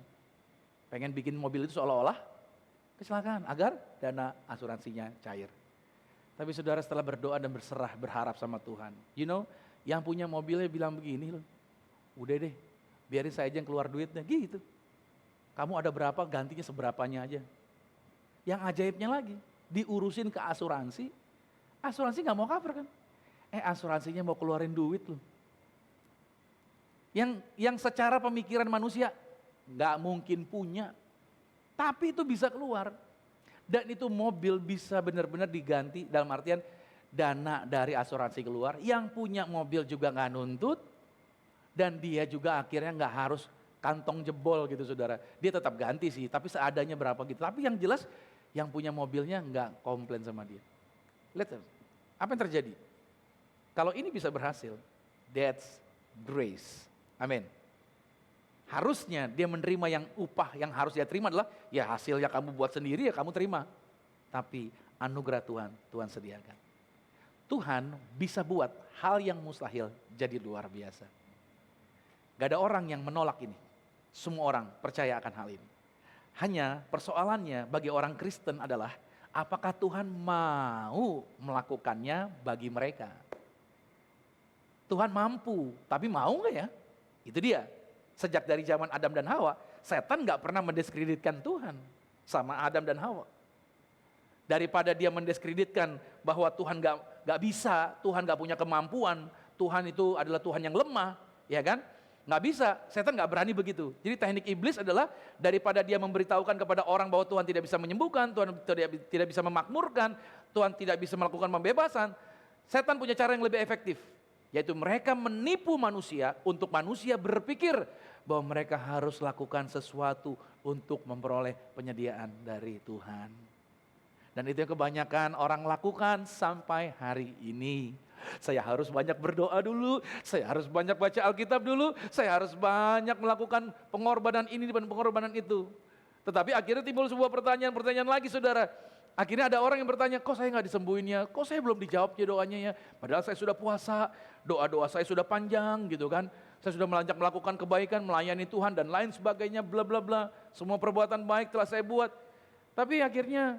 pengen bikin mobil itu seolah-olah kecelakaan agar dana asuransinya cair. Tapi saudara setelah berdoa dan berharap sama Tuhan, yang punya mobilnya bilang begini loh, udah deh, biarin saya aja yang keluar duitnya, gitu. Kamu ada berapa, gantinya seberapanya aja. Yang ajaibnya lagi, diurusin ke asuransi nggak mau cover kan. Asuransinya mau keluarin duit loh. Yang secara pemikiran manusia nggak mungkin punya. Tapi itu bisa keluar. Dan itu mobil bisa benar-benar diganti dalam artian dana dari asuransi keluar. Yang punya mobil juga nggak nuntut. Dan dia juga akhirnya nggak harus kantong jebol gitu saudara. Dia tetap ganti sih, tapi seadanya berapa gitu. Tapi yang jelas yang punya mobilnya nggak komplain sama dia. Lihat apa yang terjadi. Kalau ini bisa berhasil, that's grace. Amin. Harusnya dia menerima yang upah yang harus dia terima adalah ya hasilnya kamu buat sendiri ya kamu terima. Tapi anugerah Tuhan sediakan. Tuhan bisa buat hal yang mustahil jadi luar biasa. Gak ada orang yang menolak ini. Semua orang percaya akan hal ini. Hanya persoalannya bagi orang Kristen adalah apakah Tuhan mau melakukannya bagi mereka. Tuhan mampu, tapi mau nggak ya? Itu dia. Sejak dari zaman Adam dan Hawa, setan nggak pernah mendiskreditkan Tuhan sama Adam dan Hawa. Daripada dia mendiskreditkan bahwa Tuhan nggak bisa, Tuhan nggak punya kemampuan, Tuhan itu adalah Tuhan yang lemah, ya kan? Nggak bisa, setan nggak berani begitu. Jadi teknik iblis adalah daripada dia memberitahukan kepada orang bahwa Tuhan tidak bisa menyembuhkan, Tuhan tidak bisa memakmurkan, Tuhan tidak bisa melakukan pembebasan, setan punya cara yang lebih efektif. Yaitu mereka menipu manusia untuk manusia berpikir bahwa mereka harus lakukan sesuatu untuk memperoleh penyediaan dari Tuhan. Dan itu yang kebanyakan orang lakukan sampai hari ini. Saya harus banyak berdoa dulu, saya harus banyak baca Alkitab dulu, saya harus banyak melakukan pengorbanan ini dan pengorbanan itu. Tetapi akhirnya timbul sebuah pertanyaan lagi saudara. Akhirnya ada orang yang bertanya, kok saya nggak disembuhinnya, kok saya belum dijawabnya doanya ya. Padahal saya sudah puasa, doa-doa saya sudah panjang gitu kan. Saya sudah melakukan kebaikan, melayani Tuhan dan lain sebagainya, bla bla bla. Semua perbuatan baik telah saya buat. Tapi akhirnya,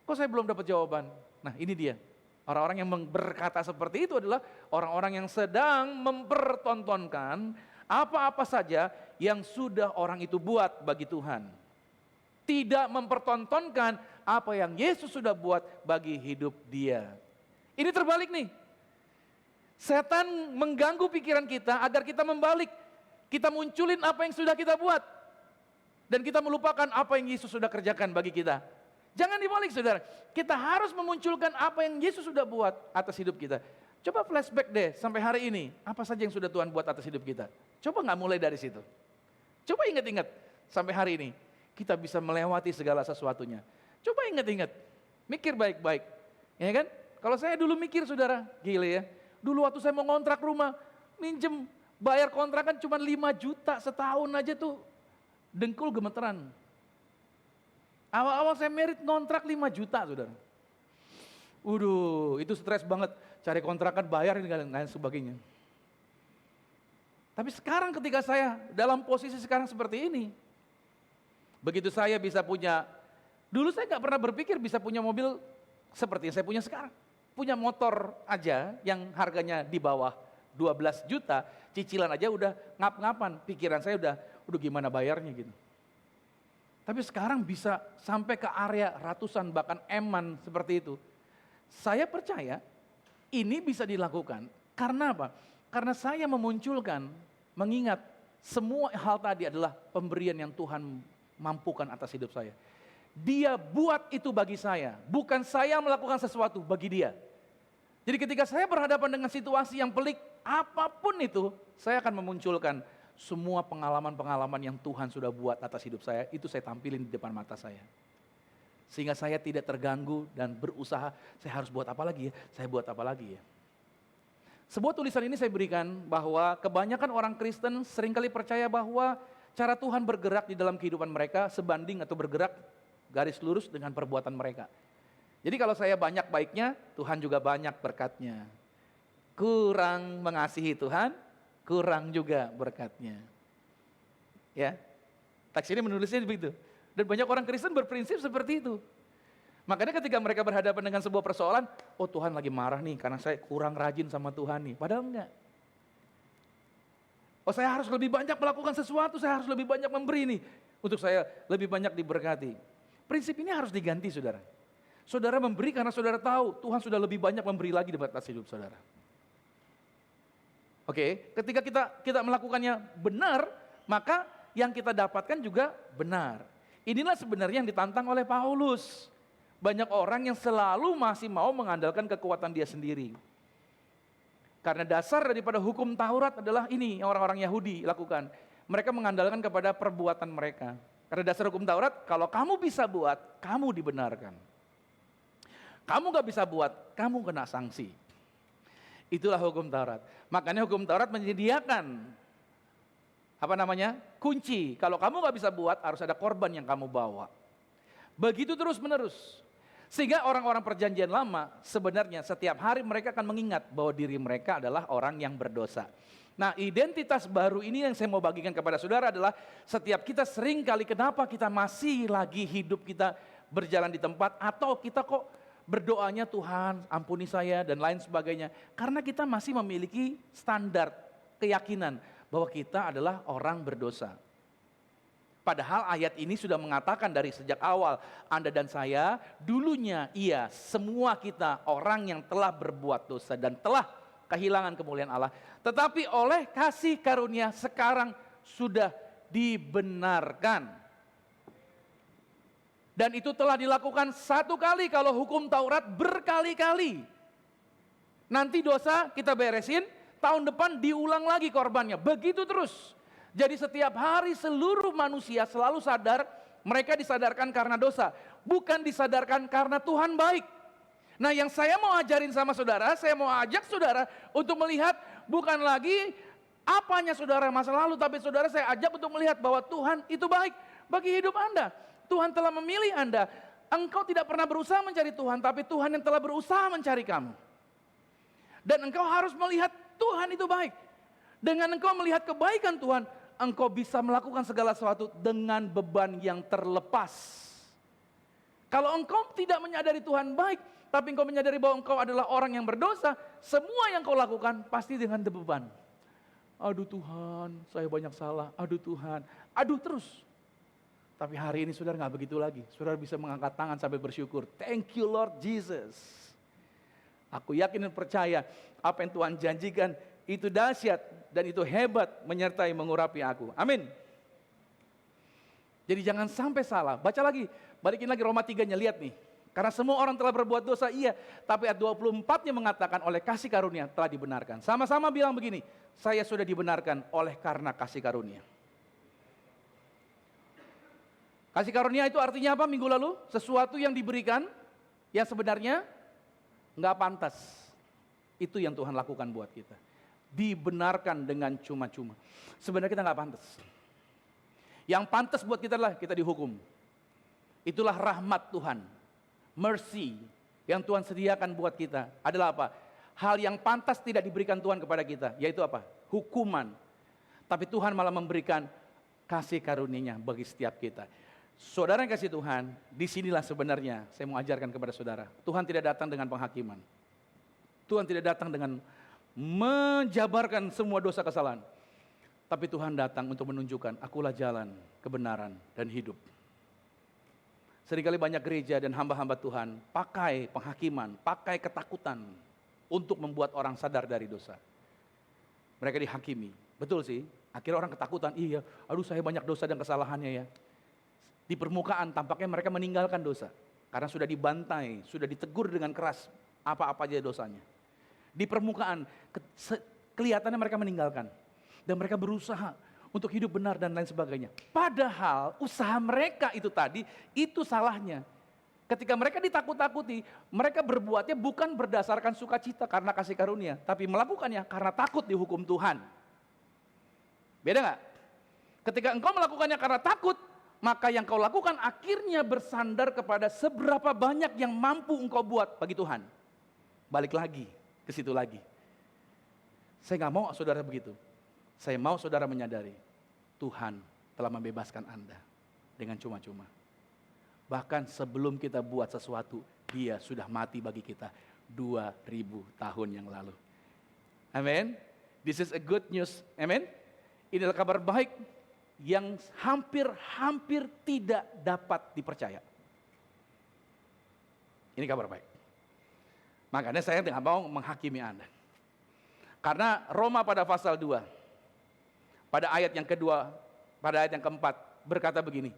kok saya belum dapat jawaban. Nah ini dia. Orang-orang yang berkata seperti itu adalah orang-orang yang sedang mempertontonkan apa-apa saja yang sudah orang itu buat bagi Tuhan. Tidak mempertontonkan apa yang Yesus sudah buat bagi hidup dia. Ini terbalik nih. Setan mengganggu pikiran kita agar kita membalik. Kita munculin apa yang sudah kita buat. Dan kita melupakan apa yang Yesus sudah kerjakan bagi kita. Jangan dibalik saudara. Kita harus memunculkan apa yang Yesus sudah buat atas hidup kita. Coba flashback deh sampai hari ini. Apa saja yang sudah Tuhan buat atas hidup kita. Coba gak mulai dari situ. Coba ingat-ingat sampai hari ini. Kita bisa melewati segala sesuatunya. Coba ingat-ingat. Mikir baik-baik. Ya kan? Kalau saya dulu mikir saudara. Gila ya. Dulu waktu saya mau ngontrak rumah. Minjem. Bayar kontrakan cuma 5 juta setahun aja tuh. Dengkul gemeteran. Awal-awal saya merit ngontrak 5 juta saudara. Waduh, itu stres banget. Cari kontrakan, bayar dan lain sebagainya. Tapi sekarang ketika saya dalam posisi sekarang seperti ini. Begitu saya bisa punya, dulu saya gak pernah berpikir bisa punya mobil seperti yang saya punya sekarang. Punya motor aja yang harganya di bawah 12 juta, cicilan aja udah ngap-ngapan. Pikiran saya udah gimana bayarnya gitu. Tapi sekarang bisa sampai ke area ratusan bahkan eman seperti itu. Saya percaya ini bisa dilakukan karena apa? Karena saya memunculkan, mengingat semua hal tadi adalah pemberian yang Tuhan mampukan atas hidup saya. Dia buat itu bagi saya, bukan saya melakukan sesuatu bagi dia. Jadi ketika saya berhadapan dengan situasi yang pelik, apapun itu, saya akan memunculkan semua pengalaman-pengalaman yang Tuhan sudah buat atas hidup saya, itu saya tampilin di depan mata saya. Sehingga saya tidak terganggu dan berusaha, saya harus buat apa lagi ya, saya buat apa lagi ya. Sebuah tulisan ini saya berikan bahwa kebanyakan orang Kristen seringkali percaya bahwa cara Tuhan bergerak di dalam kehidupan mereka sebanding atau bergerak garis lurus dengan perbuatan mereka. Jadi kalau saya banyak baiknya, Tuhan juga banyak berkatnya. Kurang mengasihi Tuhan, kurang juga berkatnya. Ya, teks ini menulisnya begitu. Dan banyak orang Kristen berprinsip seperti itu. Makanya ketika mereka berhadapan dengan sebuah persoalan, oh Tuhan lagi marah nih karena saya kurang rajin sama Tuhan nih. Padahal enggak. Oh saya harus lebih banyak melakukan sesuatu, saya harus lebih banyak memberi nih. Untuk saya lebih banyak diberkati. Prinsip ini harus diganti saudara. Saudara memberi karena saudara tahu Tuhan sudah lebih banyak memberi lagi di atas hidup saudara. Oke, ketika kita melakukannya benar, maka yang kita dapatkan juga benar. Inilah sebenarnya yang ditantang oleh Paulus. Banyak orang yang selalu masih mau mengandalkan kekuatan dia sendiri. Karena dasar daripada hukum Taurat adalah ini yang orang-orang Yahudi lakukan. Mereka mengandalkan kepada perbuatan mereka. Karena dasar hukum Taurat, kalau kamu bisa buat, kamu dibenarkan. Kamu gak bisa buat, kamu kena sanksi. Itulah hukum Taurat. Makanya hukum Taurat menyediakan kunci. Kalau kamu gak bisa buat, harus ada korban yang kamu bawa. Begitu terus menerus. Sehingga orang-orang perjanjian lama sebenarnya setiap hari mereka akan mengingat bahwa diri mereka adalah orang yang berdosa. Nah, identitas baru ini yang saya mau bagikan kepada saudara adalah setiap kita sering kali kenapa kita masih lagi hidup kita berjalan di tempat atau kita kok berdoanya Tuhan ampuni saya dan lain sebagainya. Karena kita masih memiliki standar keyakinan bahwa kita adalah orang berdosa. Padahal ayat ini sudah mengatakan dari sejak awal Anda dan saya dulunya semua kita orang yang telah berbuat dosa dan telah kehilangan kemuliaan Allah. Tetapi oleh kasih karunia sekarang sudah dibenarkan. Dan itu telah dilakukan satu kali, kalau hukum Taurat berkali-kali. Nanti dosa kita beresin, tahun depan diulang lagi korbannya. Begitu terus. Jadi setiap hari seluruh manusia selalu sadar, mereka disadarkan karena dosa. Bukan disadarkan karena Tuhan baik. Nah, yang saya mau ajarin sama saudara, saya mau ajak saudara untuk melihat bukan lagi apanya saudara masa lalu, tapi saudara saya ajak untuk melihat bahwa Tuhan itu baik bagi hidup Anda. Tuhan telah memilih Anda. Engkau tidak pernah berusaha mencari Tuhan, tapi Tuhan yang telah berusaha mencari kamu. Dan engkau harus melihat Tuhan itu baik. Dengan engkau melihat kebaikan Tuhan, engkau bisa melakukan segala sesuatu dengan beban yang terlepas. Kalau engkau tidak menyadari Tuhan baik, tapi engkau menyadari bahwa engkau adalah orang yang berdosa, semua yang kau lakukan pasti dengan beban. Aduh Tuhan, saya banyak salah. Aduh Tuhan, aduh terus. Tapi hari ini saudara nggak begitu lagi. Saudara bisa mengangkat tangan sampai bersyukur. Thank you Lord Jesus. Aku yakin dan percaya apa yang Tuhan janjikan itu dahsyat dan itu hebat menyertai mengurapi aku. Amin. Jadi jangan sampai salah. Baca lagi, balikin lagi Roma 3-nya, lihat nih. Karena semua orang telah berbuat dosa, iya. Tapi ayat 24-nya mengatakan oleh kasih karunia telah dibenarkan. Sama-sama bilang begini, saya sudah dibenarkan oleh karena kasih karunia. Kasih karunia itu artinya apa minggu lalu? Sesuatu yang diberikan yang sebenarnya nggak pantas. Itu yang Tuhan lakukan buat kita. Dibenarkan dengan cuma-cuma. Sebenarnya kita nggak pantas. Yang pantas buat kita adalah kita dihukum. Itulah rahmat Tuhan. Mercy yang Tuhan sediakan buat kita adalah apa? Hal yang pantas tidak diberikan Tuhan kepada kita, yaitu apa? Hukuman. Tapi Tuhan malah memberikan kasih karunia-Nya bagi setiap kita. Saudara yang kasih Tuhan, disinilah sebenarnya saya mau ajarkan kepada saudara. Tuhan tidak datang dengan penghakiman. Tuhan tidak datang dengan menjabarkan semua dosa kesalahan. Tapi Tuhan datang untuk menunjukkan, akulah jalan, kebenaran, dan hidup. Seringkali banyak gereja dan hamba-hamba Tuhan pakai penghakiman, pakai ketakutan untuk membuat orang sadar dari dosa. Mereka dihakimi, betul sih. Akhirnya orang ketakutan, iya, aduh saya banyak dosa dan kesalahannya ya. Di permukaan tampaknya mereka meninggalkan dosa. Karena sudah dibantai, sudah ditegur dengan keras apa-apa aja dosanya. Di permukaan kelihatannya mereka meninggalkan. Dan mereka berusaha untuk hidup benar dan lain sebagainya. Padahal usaha mereka itu tadi, itu salahnya. Ketika mereka ditakut-takuti, mereka berbuatnya bukan berdasarkan sukacita karena kasih karunia. Tapi melakukannya karena takut dihukum Tuhan. Beda gak? Ketika engkau melakukannya karena takut, maka yang kau lakukan akhirnya bersandar kepada seberapa banyak yang mampu engkau buat bagi Tuhan. Balik lagi, ke situ lagi. Saya gak mau saudara begitu. Saya mau saudara menyadari, Tuhan telah membebaskan Anda dengan cuma-cuma. Bahkan sebelum kita buat sesuatu, Dia sudah mati bagi kita 2000 tahun yang lalu. Amin. This is a good news. Amin. Inilah kabar baik yang hampir tidak dapat dipercaya. Ini kabar baik. Makanya saya tidak mau menghakimi Anda. Karena Roma pada pasal 2, pada ayat yang kedua, pada ayat yang keempat, berkata begini,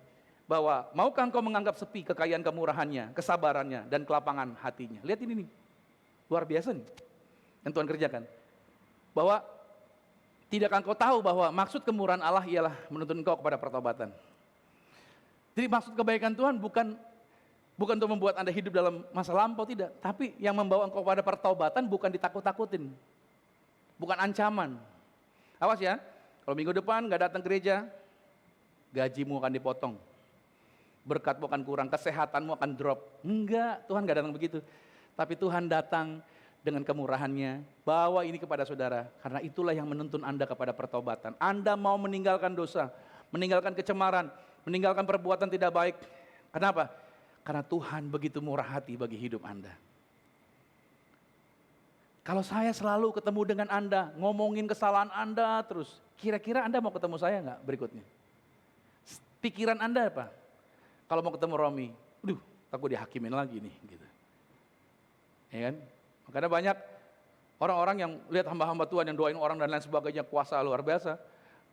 bahwa maukah engkau menganggap sepi kekayaan kemurahannya, kesabarannya, dan kelapangan hatinya. Lihat ini nih, luar biasa nih, yang Tuhan kerjakan. Bahwa tidakkah engkau tahu bahwa maksud kemurahan Allah ialah menuntun engkau kepada pertobatan. Jadi maksud kebaikan Tuhan bukan untuk membuat Anda hidup dalam masa lampau, tidak. Tapi yang membawa engkau kepada pertobatan bukan ditakut-takutin. Bukan ancaman. Awas ya, kalau minggu depan gak datang gereja, gajimu akan dipotong. Berkatmu akan kurang, kesehatanmu akan drop. Enggak, Tuhan gak datang begitu. Tapi Tuhan datang dengan kemurahannya, bawa ini kepada saudara, karena itulah yang menuntun Anda kepada pertobatan. Anda mau meninggalkan dosa, meninggalkan kecemaran, meninggalkan perbuatan tidak baik. Kenapa? Karena Tuhan begitu murah hati bagi hidup Anda. Kalau saya selalu ketemu dengan Anda, ngomongin kesalahan Anda terus, kira-kira Anda mau ketemu saya nggak berikutnya? Pikiran Anda apa? Kalau mau ketemu Romi, takut dihakimin lagi nih, gitu. Ya kan? Makanya banyak orang-orang yang lihat hamba-hamba Tuhan yang doain orang dan lain sebagainya, kuasa luar biasa.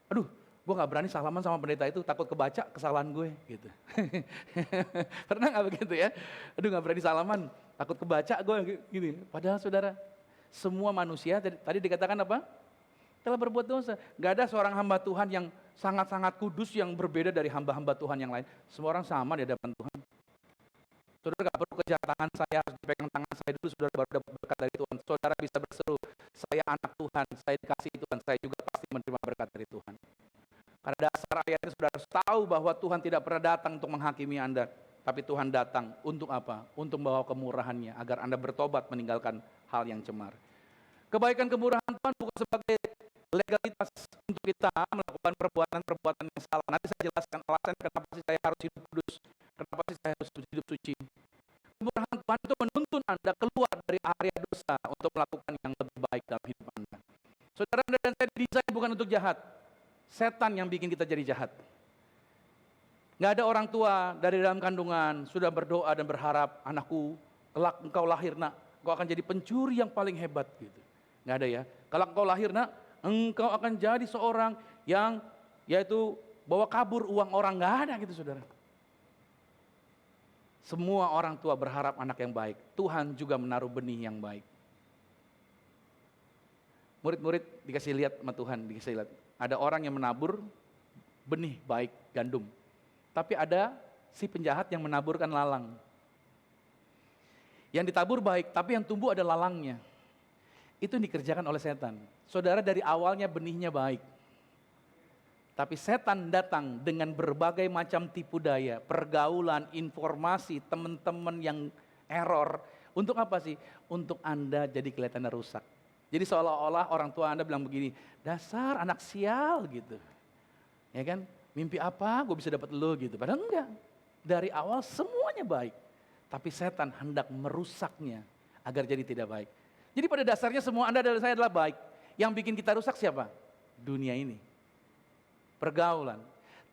Gue gak berani salaman sama pendeta itu, takut kebaca kesalahan gue, gitu. Pernah gak begitu ya? Gak berani salaman, takut kebaca gue, gini. Padahal saudara, semua manusia, tadi dikatakan apa? Telah berbuat dosa. Gak ada seorang hamba Tuhan yang sangat-sangat kudus yang berbeda dari hamba-hamba Tuhan yang lain. Semua orang sama di hadapan Tuhan. Saudara gak perlu kejar tangan saya, harus dipegang tangan saya dulu, saudara baru dapat berkat dari Tuhan. Saudara bisa berseru, saya anak Tuhan, saya dikasihi Tuhan, saya juga pasti menerima berkat dari Tuhan. Karena dasar ayatnya saudara harus tahu bahwa Tuhan tidak pernah datang untuk menghakimi Anda. Tapi Tuhan datang untuk apa? Untuk membawa kemurahannya, agar Anda bertobat meninggalkan hal yang cemar. Kebaikan kemurahan Tuhan bukan sebagai legalitas untuk kita melakukan perbuatan-perbuatan yang salah. Nanti saya jelaskan alasan kenapa sih saya harus hidup kudus, kenapa sih saya harus hidup suci. Kemurahan Tuhan itu menuntun Anda keluar dari area dosa untuk melakukan yang lebih baik dalam hidup Anda. Saudara, Anda dan saya didesain bukan untuk jahat. Setan yang bikin kita jadi jahat. Gak ada orang tua dari dalam kandungan sudah berdoa dan berharap, anakku, kelak engkau lahir nak, engkau akan jadi pencuri yang paling hebat gitu. Gak ada ya. Kalau engkau lahir nak, engkau akan jadi seorang yang yaitu bawa kabur uang orang. Gak ada gitu saudara. Semua orang tua berharap anak yang baik. Tuhan juga menaruh benih yang baik. Murid-murid dikasih lihat sama Tuhan, dikasih lihat. Ada orang yang menabur benih baik, gandum. Tapi ada si penjahat yang menaburkan lalang. Yang ditabur baik, tapi yang tumbuh ada lalangnya. Itu yang dikerjakan oleh setan. Saudara, dari awalnya benihnya baik. Tapi setan datang dengan berbagai macam tipu daya, pergaulan, informasi, teman-teman yang error. Untuk apa sih? Untuk Anda jadi kelihatannya rusak. Jadi seolah-olah orang tua Anda bilang begini, dasar anak sial gitu. Ya kan? Mimpi apa gue bisa dapat lo gitu. Padahal enggak. Dari awal semuanya baik. Tapi setan hendak merusaknya agar jadi tidak baik. Jadi pada dasarnya semua Anda dan saya adalah baik. Yang bikin kita rusak siapa? Dunia ini. Pergaulan.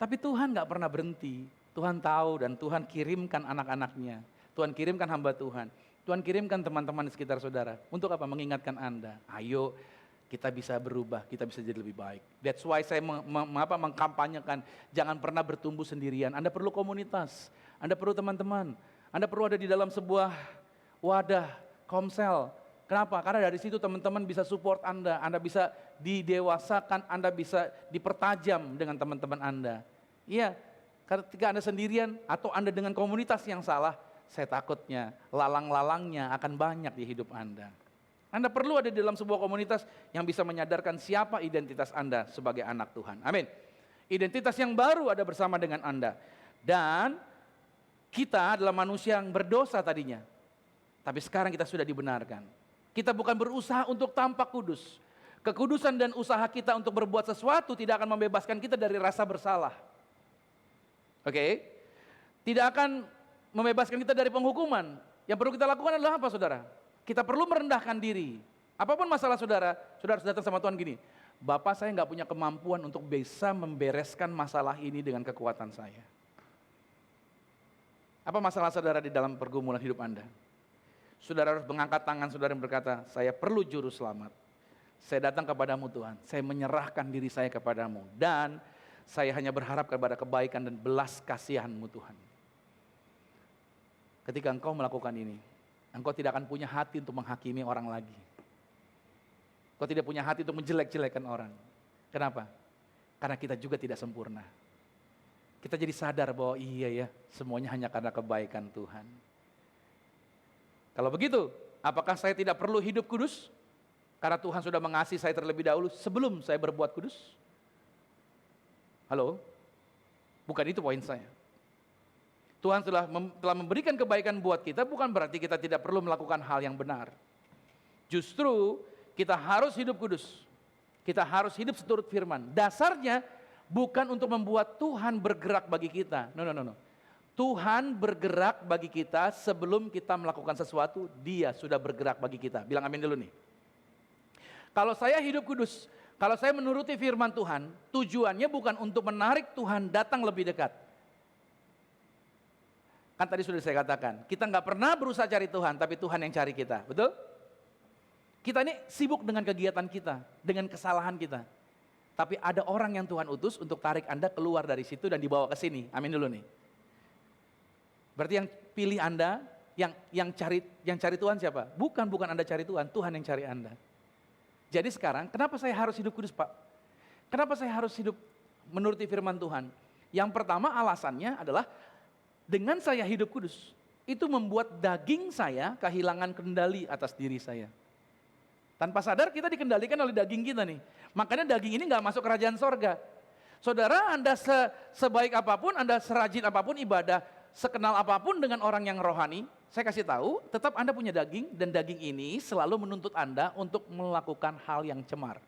Tapi Tuhan gak pernah berhenti. Tuhan tahu dan Tuhan kirimkan anak-anaknya. Tuhan kirimkan hamba Tuhan. Tuhan kirimkan teman-teman di sekitar saudara. Untuk apa? Mengingatkan Anda. Ayo kita bisa berubah, kita bisa jadi lebih baik. That's why saya mengkampanyekan. Jangan pernah bertumbuh sendirian. Anda perlu komunitas. Anda perlu teman-teman. Anda perlu ada di dalam sebuah wadah, komsel. Kenapa? Karena dari situ teman-teman bisa support Anda. Anda bisa didewasakan, Anda bisa dipertajam dengan teman-teman Anda. Iya, ketika Anda sendirian atau Anda dengan komunitas yang salah, saya takutnya lalang-lalangnya akan banyak di hidup Anda. Anda perlu ada di dalam sebuah komunitas yang bisa menyadarkan siapa identitas Anda sebagai anak Tuhan. Amin. Identitas yang baru ada bersama dengan Anda. Dan kita adalah manusia yang berdosa tadinya. Tapi sekarang kita sudah dibenarkan. Kita bukan berusaha untuk tampak kudus. Kekudusan dan usaha kita untuk berbuat sesuatu tidak akan membebaskan kita dari rasa bersalah. Oke? Tidak akan membebaskan kita dari penghukuman. Yang perlu kita lakukan adalah apa saudara? Kita perlu merendahkan diri. Apapun masalah saudara, saudara harus datang sama Tuhan gini. Bapak, saya nggak punya kemampuan untuk bisa membereskan masalah ini dengan kekuatan saya. Apa masalah saudara di dalam pergumulan hidup Anda? Saudara harus mengangkat tangan saudara yang berkata, saya perlu juru selamat. Saya datang kepadamu Tuhan, saya menyerahkan diri saya kepadamu. Dan saya hanya berharap kepada kebaikan dan belas kasihan-Mu Tuhan. Ketika engkau melakukan ini, engkau tidak akan punya hati untuk menghakimi orang lagi. Engkau tidak punya hati untuk menjelek-jelekan orang. Kenapa? Karena kita juga tidak sempurna. Kita jadi sadar bahwa iya ya, semuanya hanya karena kebaikan Tuhan. Kalau begitu, apakah saya tidak perlu hidup kudus? Karena Tuhan sudah mengasihi saya terlebih dahulu sebelum saya berbuat kudus? Halo? Bukan itu poin saya. Tuhan telah memberikan kebaikan buat kita, bukan berarti kita tidak perlu melakukan hal yang benar. Justru kita harus hidup kudus. Kita harus hidup seturut firman. Dasarnya bukan untuk membuat Tuhan bergerak bagi kita. No. Tuhan bergerak bagi kita sebelum kita melakukan sesuatu, Dia sudah bergerak bagi kita. Bilang amin dulu nih. Kalau saya hidup kudus, kalau saya menuruti firman Tuhan, tujuannya bukan untuk menarik Tuhan datang lebih dekat. Kan tadi sudah saya katakan, kita nggak pernah berusaha cari Tuhan, tapi Tuhan yang cari kita, betul? Kita ini sibuk dengan kegiatan kita, dengan kesalahan kita. Tapi ada orang yang Tuhan utus untuk tarik Anda keluar dari situ dan dibawa ke sini. Amin dulu nih. Berarti yang pilih Anda, yang cari Tuhan siapa? Bukan Anda cari Tuhan, Tuhan yang cari Anda. Jadi sekarang, kenapa saya harus hidup kudus, Pak? Kenapa saya harus hidup menuruti firman Tuhan? Yang pertama alasannya adalah dengan saya hidup kudus, itu membuat daging saya kehilangan kendali atas diri saya. Tanpa sadar kita dikendalikan oleh daging kita nih. Makanya daging ini gak masuk kerajaan sorga. Saudara, Anda sebaik apapun, Anda serajin apapun ibadah, sekenal apapun dengan orang yang rohani, saya kasih tahu, tetap Anda punya daging, dan daging ini selalu menuntut Anda untuk melakukan hal yang cemar.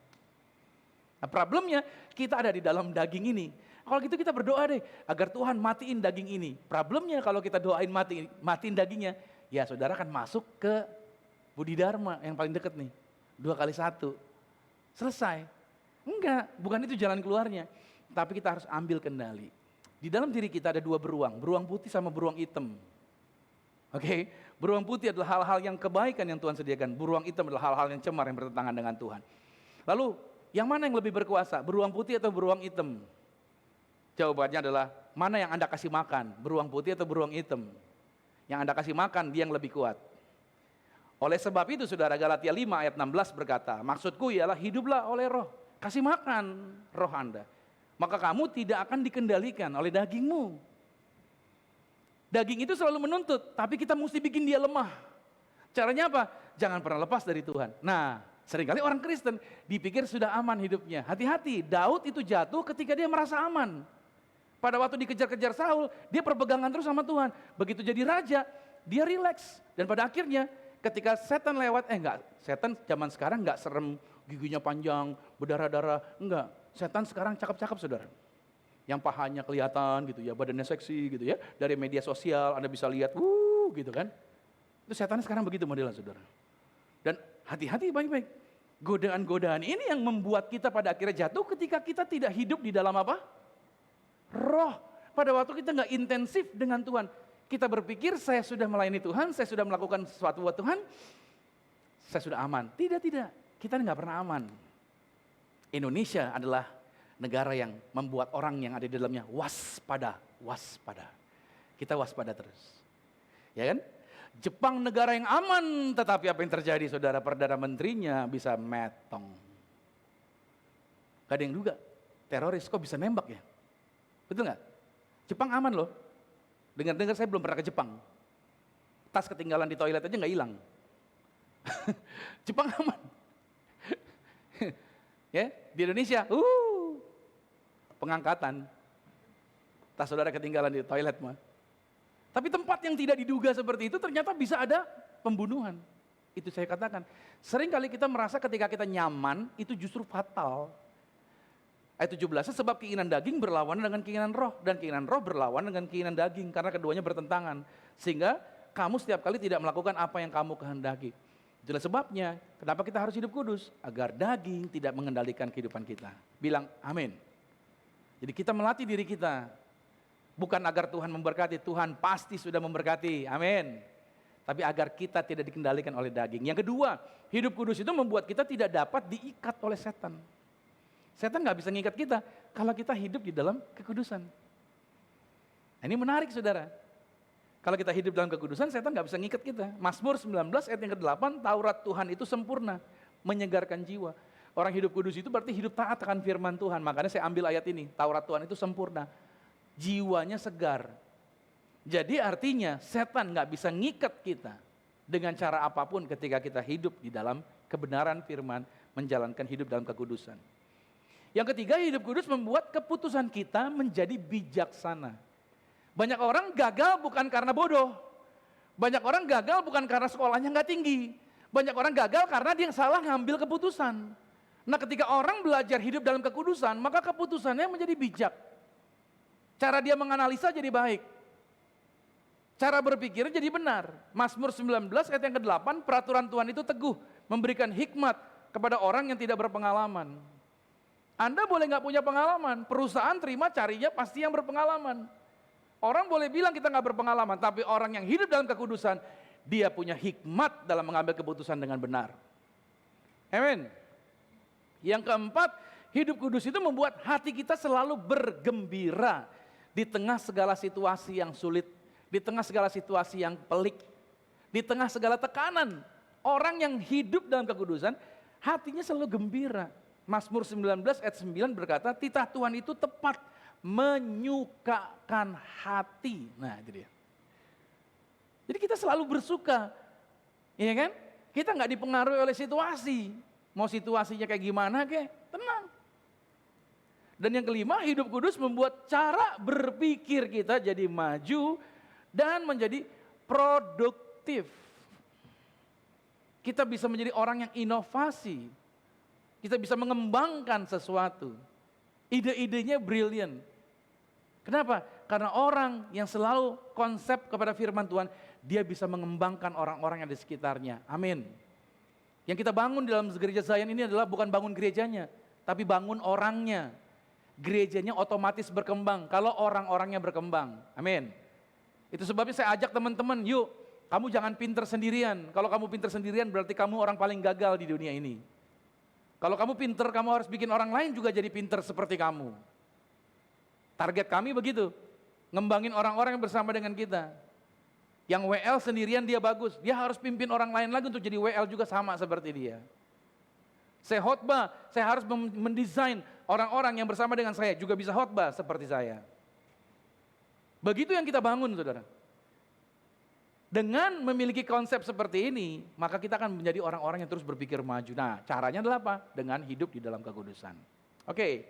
Nah problemnya, kita ada di dalam daging ini. Kalau gitu kita berdoa deh, agar Tuhan matiin daging ini. Problemnya kalau kita doain matiin dagingnya, ya saudara akan masuk ke Budi Dharma yang paling dekat nih. 2 kali 1, selesai. Enggak, bukan itu jalan keluarnya. Tapi kita harus ambil kendali. Di dalam diri kita ada 2 beruang putih sama beruang hitam. Oke, beruang putih adalah hal-hal yang kebaikan yang Tuhan sediakan. Beruang hitam adalah hal-hal yang cemar yang bertentangan dengan Tuhan. Lalu, yang mana yang lebih berkuasa? Beruang putih atau beruang hitam? Jawabannya adalah, mana yang Anda kasih makan? Beruang putih atau beruang hitam? Yang Anda kasih makan, dia yang lebih kuat. Oleh sebab itu saudara, Galatia 5 ayat 16 berkata, maksudku ialah hiduplah oleh roh, kasih makan roh Anda. Maka kamu tidak akan dikendalikan oleh dagingmu. Daging itu selalu menuntut, tapi kita mesti bikin dia lemah. Caranya apa? Jangan pernah lepas dari Tuhan. Nah, seringkali orang Kristen dipikir sudah aman hidupnya. Hati-hati, Daud itu jatuh ketika dia merasa aman. Pada waktu dikejar-kejar Saul, dia berpegangan terus sama Tuhan. Begitu jadi raja, dia rileks. Dan pada akhirnya, ketika setan lewat, setan zaman sekarang enggak serem, giginya panjang, berdarah-darah, enggak. Setan sekarang cakep-cakep saudara. Yang pahanya kelihatan gitu ya, badannya seksi gitu ya. Dari media sosial Anda bisa lihat, gitu kan. Itu setan sekarang begitu modelnya saudara. Dan hati-hati baik-baik. Godaan-godaan ini yang membuat kita pada akhirnya jatuh ketika kita tidak hidup di dalam apa? Roh. Pada waktu kita enggak intensif dengan Tuhan. Kita berpikir saya sudah melayani Tuhan, saya sudah melakukan sesuatu buat Tuhan, saya sudah aman. Tidak. Kita enggak pernah aman. Indonesia adalah negara yang membuat orang yang ada di dalamnya waspada. Kita waspada terus. Ya kan? Jepang negara yang aman, tetapi apa yang terjadi saudara? Perdana Menterinya bisa metong. Gak ada yang duga, teroris kok bisa nembak ya? Betul gak? Jepang aman loh. Dengar-dengar saya belum pernah ke Jepang. Tas ketinggalan di toilet aja gak hilang. Jepang aman. Ya, di Indonesia, pengangkatan. Tas saudara ketinggalan di toilet mah. Tapi tempat yang tidak diduga seperti itu ternyata bisa ada pembunuhan. Itu saya katakan. Sering kali kita merasa ketika kita nyaman itu justru fatal. Ayat 17, sebab keinginan daging berlawanan dengan keinginan roh. Dan keinginan roh berlawan dengan keinginan daging. Karena keduanya bertentangan. Sehingga kamu setiap kali tidak melakukan apa yang kamu kehendaki. Itulah sebabnya, kenapa kita harus hidup kudus? Agar daging tidak mengendalikan kehidupan kita. Bilang amin. Jadi kita melatih diri kita. Bukan agar Tuhan memberkati, Tuhan pasti sudah memberkati. Amin. Tapi agar kita tidak dikendalikan oleh daging. Yang kedua, hidup kudus itu membuat kita tidak dapat diikat oleh setan. Setan gak bisa ngikat kita kalau kita hidup di dalam kekudusan. Nah, ini menarik saudara. Kalau kita hidup dalam kekudusan, setan gak bisa ngikat kita. Mazmur 19 ayat yang ke-8, Taurat Tuhan itu sempurna, menyegarkan jiwa. Orang hidup kudus itu berarti hidup taat akan firman Tuhan. Makanya saya ambil ayat ini, Taurat Tuhan itu sempurna, jiwanya segar. Jadi artinya setan gak bisa ngikat kita dengan cara apapun ketika kita hidup di dalam kebenaran firman, menjalankan hidup dalam kekudusan. Yang ketiga, hidup kudus membuat keputusan kita menjadi bijaksana. Banyak orang gagal bukan karena bodoh. Banyak orang gagal bukan karena sekolahnya nggak tinggi. Banyak orang gagal karena dia yang salah ngambil keputusan. Nah, ketika orang belajar hidup dalam kekudusan, maka keputusannya menjadi bijak. Cara dia menganalisa jadi baik. Cara berpikir jadi benar. Mazmur 19 ayat yang ke-8, peraturan Tuhan itu teguh, memberikan hikmat kepada orang yang tidak berpengalaman. Anda boleh nggak punya pengalaman, perusahaan terima carinya pasti yang berpengalaman. Orang boleh bilang kita nggak berpengalaman, tapi orang yang hidup dalam kekudusan, dia punya hikmat dalam mengambil keputusan dengan benar. Amin. Yang keempat, hidup kudus itu membuat hati kita selalu bergembira di tengah segala situasi yang sulit, di tengah segala situasi yang pelik, di tengah segala tekanan. Orang yang hidup dalam kekudusan, hatinya selalu gembira. Mazmur 19 ayat 9 berkata, titah Tuhan itu tepat, menyukakan hati. Nah, itu dia. Jadi kita selalu bersuka, ya kan? Kita nggak dipengaruhi oleh situasi. Mau situasinya kayak gimana kek, tenang. Dan yang kelima, hidup kudus membuat cara berpikir kita jadi maju dan menjadi produktif. Kita bisa menjadi orang yang inovasi. Kita bisa mengembangkan sesuatu. Ide-idenya brilian. Kenapa? Karena orang yang selalu konsep kepada firman Tuhan, dia bisa mengembangkan orang-orang yang di sekitarnya. Amin. Yang kita bangun di dalam gereja Zion ini adalah bukan bangun gerejanya, tapi bangun orangnya. Gerejanya otomatis berkembang kalau orang-orangnya berkembang. Amin. Itu sebabnya saya ajak teman-teman, yuk kamu jangan pinter sendirian. Kalau kamu pinter sendirian berarti kamu orang paling gagal di dunia ini. Kalau kamu pinter, kamu harus bikin orang lain juga jadi pinter seperti kamu. Target kami begitu, ngembangin orang-orang yang bersama dengan kita. Yang WL sendirian dia bagus, dia harus pimpin orang lain lagi untuk jadi WL juga sama seperti dia. Saya khotbah, saya harus mendesain orang-orang yang bersama dengan saya juga bisa khotbah seperti saya. Begitu yang kita bangun, saudara. Dengan memiliki konsep seperti ini, maka kita akan menjadi orang-orang yang terus berpikir maju. Nah, caranya adalah apa? Dengan hidup di dalam kekudusan. Oke.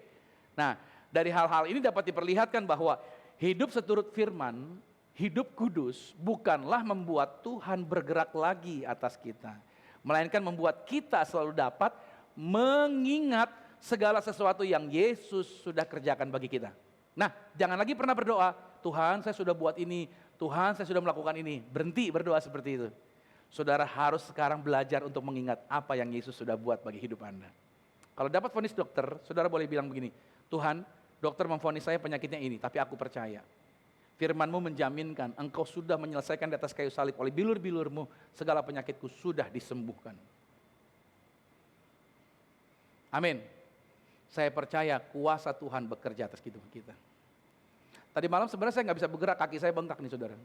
Nah, dari hal-hal ini dapat diperlihatkan bahwa hidup seturut firman, hidup kudus bukanlah membuat Tuhan bergerak lagi atas kita, melainkan membuat kita selalu dapat mengingat segala sesuatu yang Yesus sudah kerjakan bagi kita. Nah, jangan lagi pernah berdoa, Tuhan saya sudah buat ini, Tuhan saya sudah melakukan ini. Berhenti berdoa seperti itu. Saudara harus sekarang belajar untuk mengingat apa yang Yesus sudah buat bagi hidup Anda. Kalau dapat vonis dokter, saudara boleh bilang begini, Tuhan, dokter memvonis saya penyakitnya ini, tapi aku percaya. Firman-Mu menjaminkan engkau sudah menyelesaikan di atas kayu salib oleh bilur-bilur-Mu, segala penyakitku sudah disembuhkan. Amin. Saya percaya kuasa Tuhan bekerja atas kehidupan kita. Tadi malam sebenarnya saya nggak bisa bergerak, kaki saya bengkak nih saudara.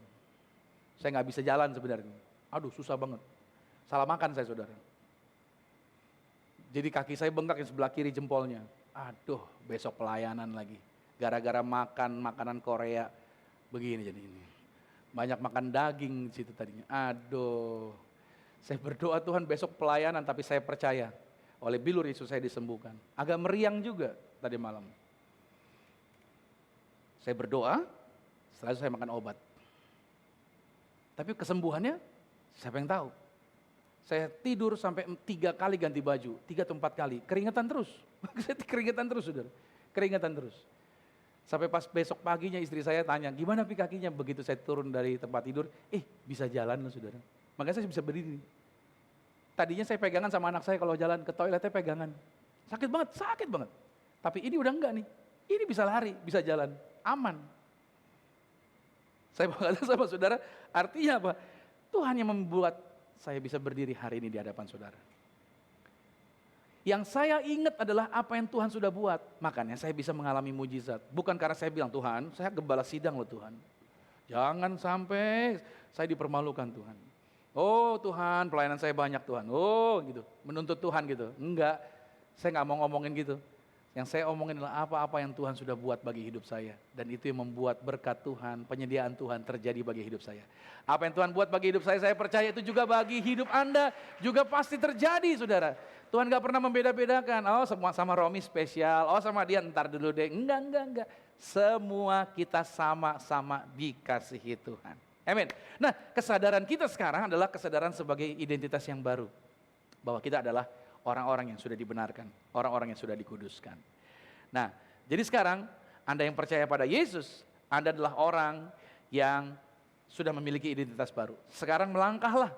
Saya nggak bisa jalan sebenarnya. Aduh susah banget. Salah makan saya saudara. Jadi kaki saya bengkak yang sebelah kiri jempolnya. Aduh besok pelayanan lagi. Gara-gara makan makanan Korea. Begini jadi ini. Banyak makan daging di situ tadinya. Aduh. Saya berdoa Tuhan besok pelayanan tapi saya percaya. Oleh bilur Yesus saya disembuhkan. Agak meriang juga tadi malam. Saya berdoa, setelah itu saya makan obat. Tapi kesembuhannya, siapa yang tahu? Saya tidur sampai 3 kali ganti baju, 3 atau 4 kali, keringetan terus. Keringetan terus, saudara. Keringetan terus. Sampai pas besok paginya istri saya tanya, gimana pi kakinya? Begitu saya turun dari tempat tidur, bisa jalan loh saudara. Makanya saya bisa berdiri. Tadinya saya pegangan sama anak saya kalau jalan ke toiletnya pegangan. Sakit banget. Tapi ini udah enggak nih. Ini bisa lari, bisa jalan. Aman. Saya berkata sama saudara, artinya apa? Tuhan yang membuat saya bisa berdiri hari ini di hadapan saudara. Yang saya ingat adalah apa yang Tuhan sudah buat. Makanya saya bisa mengalami mujizat. Bukan karena saya bilang, Tuhan, saya gembala sidang loh Tuhan. Jangan sampai saya dipermalukan Tuhan. Oh Tuhan, pelayanan saya banyak Tuhan. Oh gitu, menuntut Tuhan gitu. Enggak, saya nggak mau ngomongin gitu. Yang saya omongin adalah apa-apa yang Tuhan sudah buat bagi hidup saya. Dan itu yang membuat berkat Tuhan, penyediaan Tuhan terjadi bagi hidup saya. Apa yang Tuhan buat bagi hidup saya percaya itu juga bagi hidup Anda. Juga pasti terjadi saudara. Tuhan gak pernah membeda-bedakan. Oh semua sama Romi spesial, oh sama dia ntar dulu deh. Enggak. Semua kita sama-sama dikasihi Tuhan. Amin. Nah kesadaran kita sekarang adalah kesadaran sebagai identitas yang baru. bahwa kita adalah orang-orang yang sudah dibenarkan, orang-orang yang sudah dikuduskan. Nah, jadi sekarang Anda yang percaya pada Yesus, Anda adalah orang yang sudah memiliki identitas baru. Sekarang melangkahlah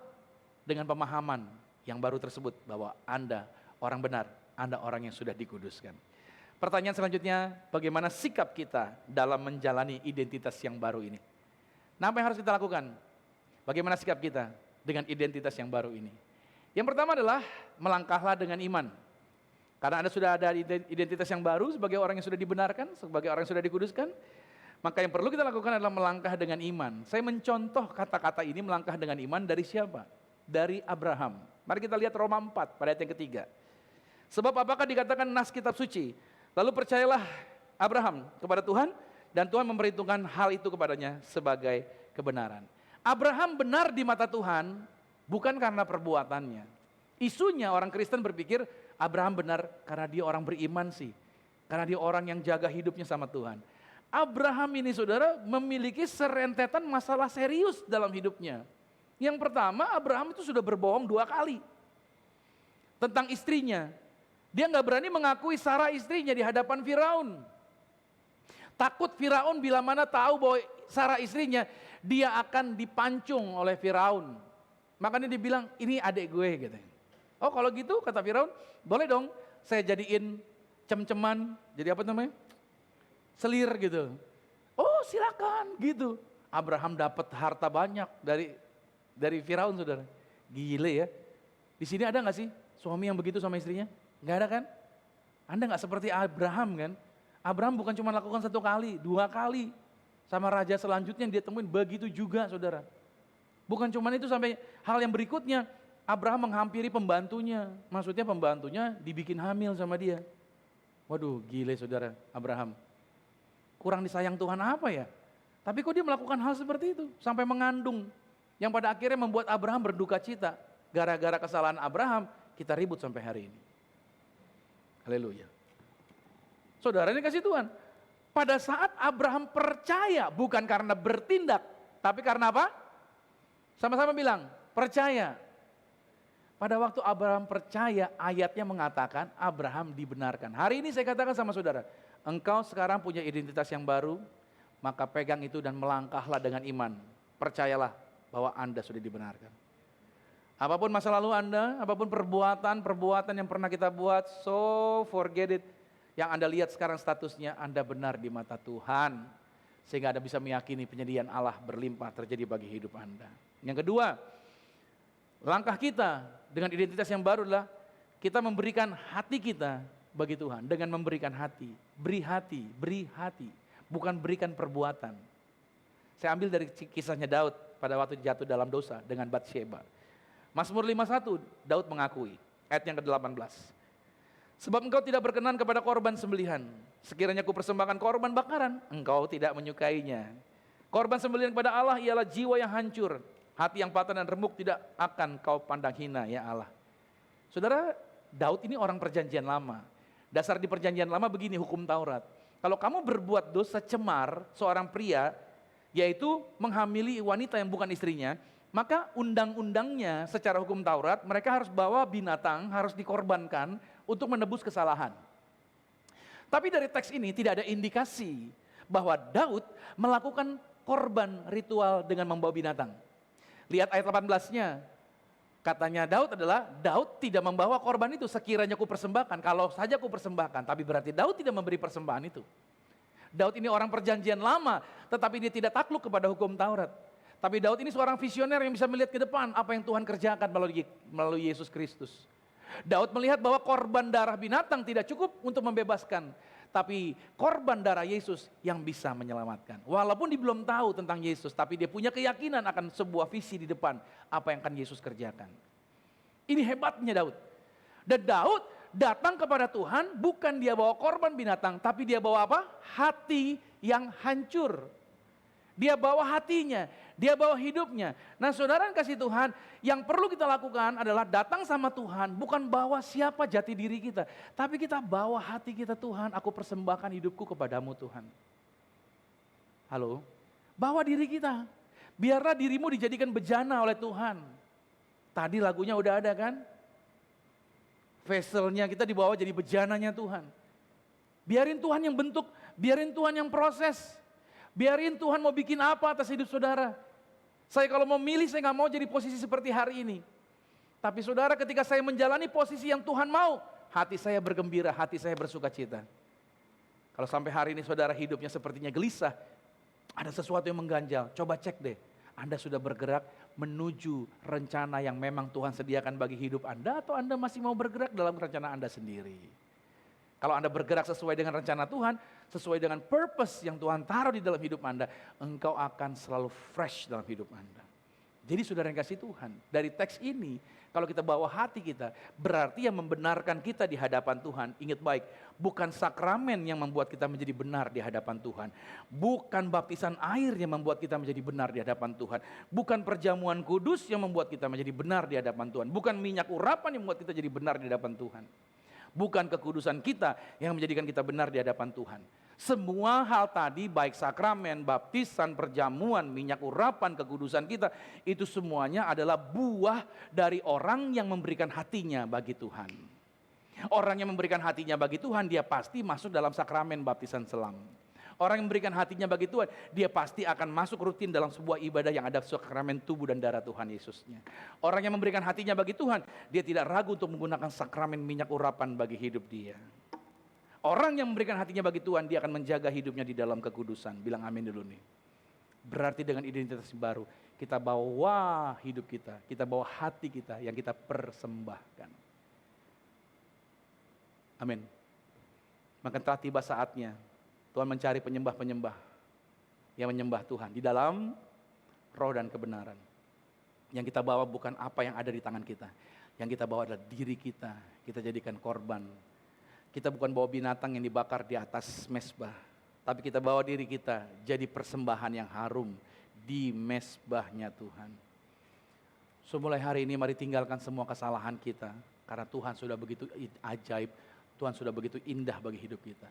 dengan pemahaman yang baru tersebut bahwa Anda orang benar, Anda orang yang sudah dikuduskan. Pertanyaan selanjutnya, bagaimana sikap kita dalam menjalani identitas yang baru ini? Nah, apa yang harus kita lakukan? Bagaimana sikap kita dengan identitas yang baru ini? Yang pertama adalah melangkahlah dengan iman. Karena Anda sudah ada identitas yang baru sebagai orang yang sudah dibenarkan, sebagai orang yang sudah dikuduskan, maka yang perlu kita lakukan adalah melangkah dengan iman. Saya mencontoh kata-kata ini melangkah dengan iman dari siapa? Dari Abraham. Mari kita lihat Roma 4 pada ayat yang ketiga. Sebab apakah dikatakan nas kitab suci? Lalu percayalah Abraham kepada Tuhan dan Tuhan memperhitungkan hal itu kepadanya sebagai kebenaran. Abraham benar di mata Tuhan bukan karena perbuatannya. Isunya orang Kristen berpikir Abraham benar karena dia orang beriman sih. Karena dia orang yang jaga hidupnya sama Tuhan. Abraham ini saudara memiliki serentetan masalah serius dalam hidupnya. Yang pertama, Abraham itu sudah berbohong 2 kali tentang istrinya. Dia nggak berani mengakui Sarah istrinya di hadapan Firaun. Takut Firaun bila mana tahu bahwa Sarah istrinya, dia akan dipancung oleh Firaun. Makanya dia bilang, ini adik gue gitu. Oh kalau gitu kata Firaun, boleh dong saya jadiin cem-ceman, jadi apa namanya? Selir gitu. Oh silakan gitu. Abraham dapat harta banyak dari Firaun saudara. Gile ya. Di sini ada nggak sih suami yang begitu sama istrinya? Nggak ada kan? Anda nggak seperti Abraham kan? Abraham bukan cuma lakukan 1 kali, 2 kali. Sama raja selanjutnya yang dia temuin begitu juga saudara. Bukan cuma itu, sampai hal yang berikutnya. Abraham menghampiri pembantunya. Maksudnya pembantunya dibikin hamil sama dia. Waduh gile saudara Abraham. Kurang disayang Tuhan apa ya? Tapi kok dia melakukan hal seperti itu? Sampai mengandung. Yang pada akhirnya membuat Abraham berduka cita. Gara-gara kesalahan Abraham kita ribut sampai hari ini. Haleluya. Saudara ini kasih Tuhan. Pada saat Abraham percaya bukan karena bertindak. Tapi karena apa? Sama-sama bilang percaya. Pada waktu Abraham percaya, ayatnya mengatakan Abraham dibenarkan. Hari ini saya katakan sama saudara, engkau sekarang punya identitas yang baru, maka pegang itu dan melangkahlah dengan iman. Percayalah bahwa Anda sudah dibenarkan. Apapun masa lalu Anda, apapun perbuatan yang pernah kita buat, so forget it. Yang Anda lihat sekarang statusnya, Anda benar di mata Tuhan. Sehingga Anda bisa meyakini penyediaan Allah berlimpah terjadi bagi hidup Anda. Yang kedua, langkah kita dengan identitas yang baru adalah kita memberikan hati kita bagi Tuhan. Dengan memberikan hati, beri hati, bukan berikan perbuatan. Saya ambil dari kisahnya Daud pada waktu jatuh dalam dosa dengan Batsyeba. Mazmur 51, Daud mengakui, ayat yang ke-18. Sebab engkau tidak berkenan kepada korban sembelihan. Sekiranya ku persembahkan korban bakaran, engkau tidak menyukainya. Korban sembelihan kepada Allah ialah jiwa yang hancur. Hati yang patah dan remuk tidak akan kau pandang hina ya Allah. Saudara, Daud ini orang perjanjian lama. Dasar di perjanjian lama begini hukum Taurat. Kalau kamu berbuat dosa cemar seorang pria, yaitu menghamili wanita yang bukan istrinya, maka undang-undangnya secara hukum Taurat mereka harus bawa binatang, harus dikorbankan untuk menebus kesalahan. Tapi dari teks ini tidak ada indikasi bahwa Daud melakukan korban ritual dengan membawa binatang. Lihat ayat 18-nya. Katanya Daud adalah, Daud tidak membawa korban itu sekiranya ku persembahkan. Kalau saja ku persembahkan, tapi berarti Daud tidak memberi persembahan itu. Daud ini orang perjanjian lama, tetapi dia tidak takluk kepada hukum Taurat. Tapi Daud ini seorang visioner yang bisa melihat ke depan apa yang Tuhan kerjakan melalui Yesus Kristus. Daud melihat bahwa korban darah binatang tidak cukup untuk membebaskan. Tapi korban darah Yesus yang bisa menyelamatkan. Walaupun dia belum tahu tentang Yesus, tapi dia punya keyakinan akan sebuah visi di depan apa yang akan Yesus kerjakan. Ini hebatnya Daud. Dan Daud datang kepada Tuhan bukan dia bawa korban binatang, tapi dia bawa apa? Hati yang hancur. Dia bawa hatinya, dia bawa hidupnya. Nah saudara yang kasih Tuhan, yang perlu kita lakukan adalah datang sama Tuhan, bukan bawa siapa jati diri kita. Tapi kita bawa hati kita, Tuhan, aku persembahkan hidupku kepadamu Tuhan. Halo, bawa diri kita. Biarlah dirimu dijadikan bejana oleh Tuhan. Tadi lagunya udah ada kan? vesselnya, kita dibawa jadi bejananya Tuhan. Biarin Tuhan yang bentuk, biarin Tuhan yang proses. Biarin Tuhan mau bikin apa atas hidup saudara. Saya kalau mau milih, saya gak mau jadi posisi seperti hari ini. Tapi saudara, ketika saya menjalani posisi yang Tuhan mau, hati saya bergembira, hati saya bersuka cita. Kalau sampai hari ini saudara hidupnya sepertinya gelisah, ada sesuatu yang mengganjal, coba cek deh. Anda sudah bergerak menuju rencana yang memang Tuhan sediakan bagi hidup Anda, atau Anda masih mau bergerak dalam rencana Anda sendiri? Kalau Anda bergerak sesuai dengan rencana Tuhan, sesuai dengan purpose yang Tuhan taruh di dalam hidup Anda, engkau akan selalu fresh dalam hidup Anda. Jadi saudara yang kasih Tuhan, dari teks ini, kalau kita bawa hati kita, berarti yang membenarkan kita di hadapan Tuhan, ingat baik, bukan sakramen yang membuat kita menjadi benar di hadapan Tuhan. Bukan baptisan air yang membuat kita menjadi benar di hadapan Tuhan. Bukan perjamuan kudus yang membuat kita menjadi benar di hadapan Tuhan. Bukan minyak urapan yang membuat kita jadi benar di hadapan Tuhan. Bukan kekudusan kita yang menjadikan kita benar di hadapan Tuhan. Semua hal tadi, baik sakramen, baptisan, perjamuan, minyak urapan, kekudusan kita, itu semuanya adalah buah dari orang yang memberikan hatinya bagi Tuhan. Orang yang memberikan hatinya bagi Tuhan, dia pasti masuk dalam sakramen baptisan selam. Orang yang memberikan hatinya bagi Tuhan, dia pasti akan masuk rutin dalam sebuah ibadah yang ada sakramen tubuh dan darah Tuhan Yesusnya. Orang yang memberikan hatinya bagi Tuhan, dia tidak ragu untuk menggunakan sakramen minyak urapan bagi hidup dia. Orang yang memberikan hatinya bagi Tuhan, dia akan menjaga hidupnya di dalam kekudusan. Bilang amin dulu nih. Berarti dengan identitas baru, kita bawa hidup kita bawa hati kita yang kita persembahkan. Amin. Maka telah tiba saatnya Tuhan mencari penyembah-penyembah yang menyembah Tuhan di dalam roh dan kebenaran. Yang kita bawa bukan apa yang ada di tangan kita. Yang kita bawa adalah diri kita jadikan korban. Kita bukan bawa binatang yang dibakar di atas mezbah, tapi kita bawa diri kita jadi persembahan yang harum di mezbahnya Tuhan. So mulai hari ini mari tinggalkan semua kesalahan kita, karena Tuhan sudah begitu ajaib, Tuhan sudah begitu indah bagi hidup kita.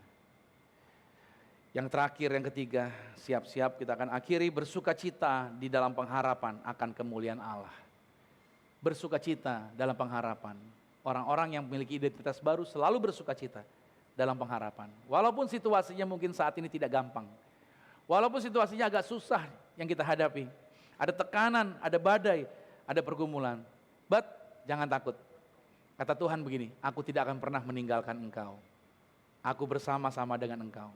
Yang terakhir, yang ketiga, siap-siap kita akan akhiri bersukacita di dalam pengharapan akan kemuliaan Allah. Bersukacita dalam pengharapan. Orang-orang yang memiliki identitas baru selalu bersukacita dalam pengharapan. Walaupun situasinya mungkin saat ini tidak gampang. Walaupun situasinya agak susah yang kita hadapi. Ada tekanan, ada badai, ada pergumulan. But jangan takut. Kata Tuhan begini, aku tidak akan pernah meninggalkan engkau. Aku bersama-sama dengan engkau.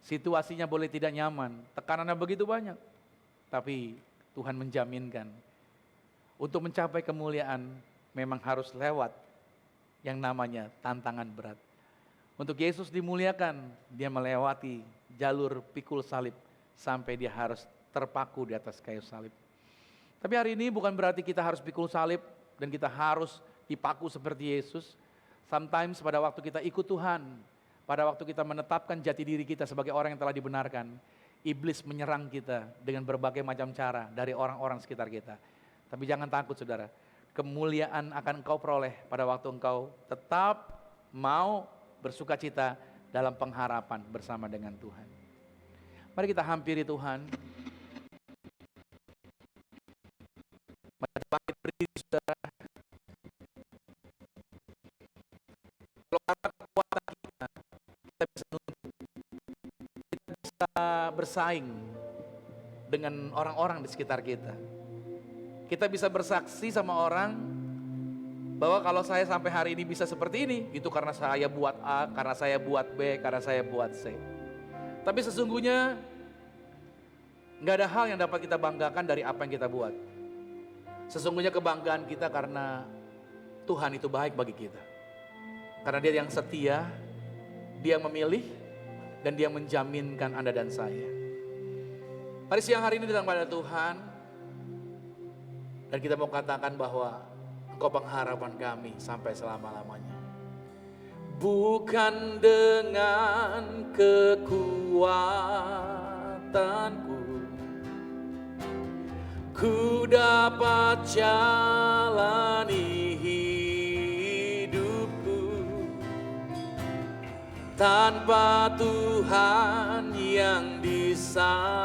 Situasinya boleh tidak nyaman, tekanannya begitu banyak. Tapi Tuhan menjaminkan untuk mencapai kemuliaan memang harus lewat yang namanya tantangan berat. Untuk Yesus dimuliakan, dia melewati jalur pikul salib sampai dia harus terpaku di atas kayu salib. Tapi hari ini bukan berarti kita harus pikul salib dan kita harus dipaku seperti Yesus. Sometimes pada waktu kita ikut Tuhan, pada waktu kita menetapkan jati diri kita sebagai orang yang telah dibenarkan, iblis menyerang kita dengan berbagai macam cara dari orang-orang sekitar kita. Tapi jangan takut saudara. Kemuliaan akan engkau peroleh pada waktu engkau tetap mau bersukacita dalam pengharapan bersama dengan Tuhan. Mari kita hampiri Tuhan. Mari kita bangkit berdiri saudara. Kalau karena kekuatan kita bisa nuntut. Kita bisa bersaing dengan orang-orang di sekitar kita. Kita bisa bersaksi sama orang bahwa kalau saya sampai hari ini bisa seperti ini, itu karena saya buat A, karena saya buat B, karena saya buat C. Tapi sesungguhnya nggak ada hal yang dapat kita banggakan dari apa yang kita buat. Sesungguhnya kebanggaan kita karena Tuhan itu baik bagi kita. Karena Dia yang setia, Dia yang memilih, dan Dia yang menjaminkan Anda dan saya. Hari siang hari ini datang pada Tuhan, dan kita mau katakan bahwa Engkau pengharapan kami sampai selama-lamanya. Bukan dengan kekuatanku ku dapat jalani hidupku tanpa Tuhan yang di sampingku.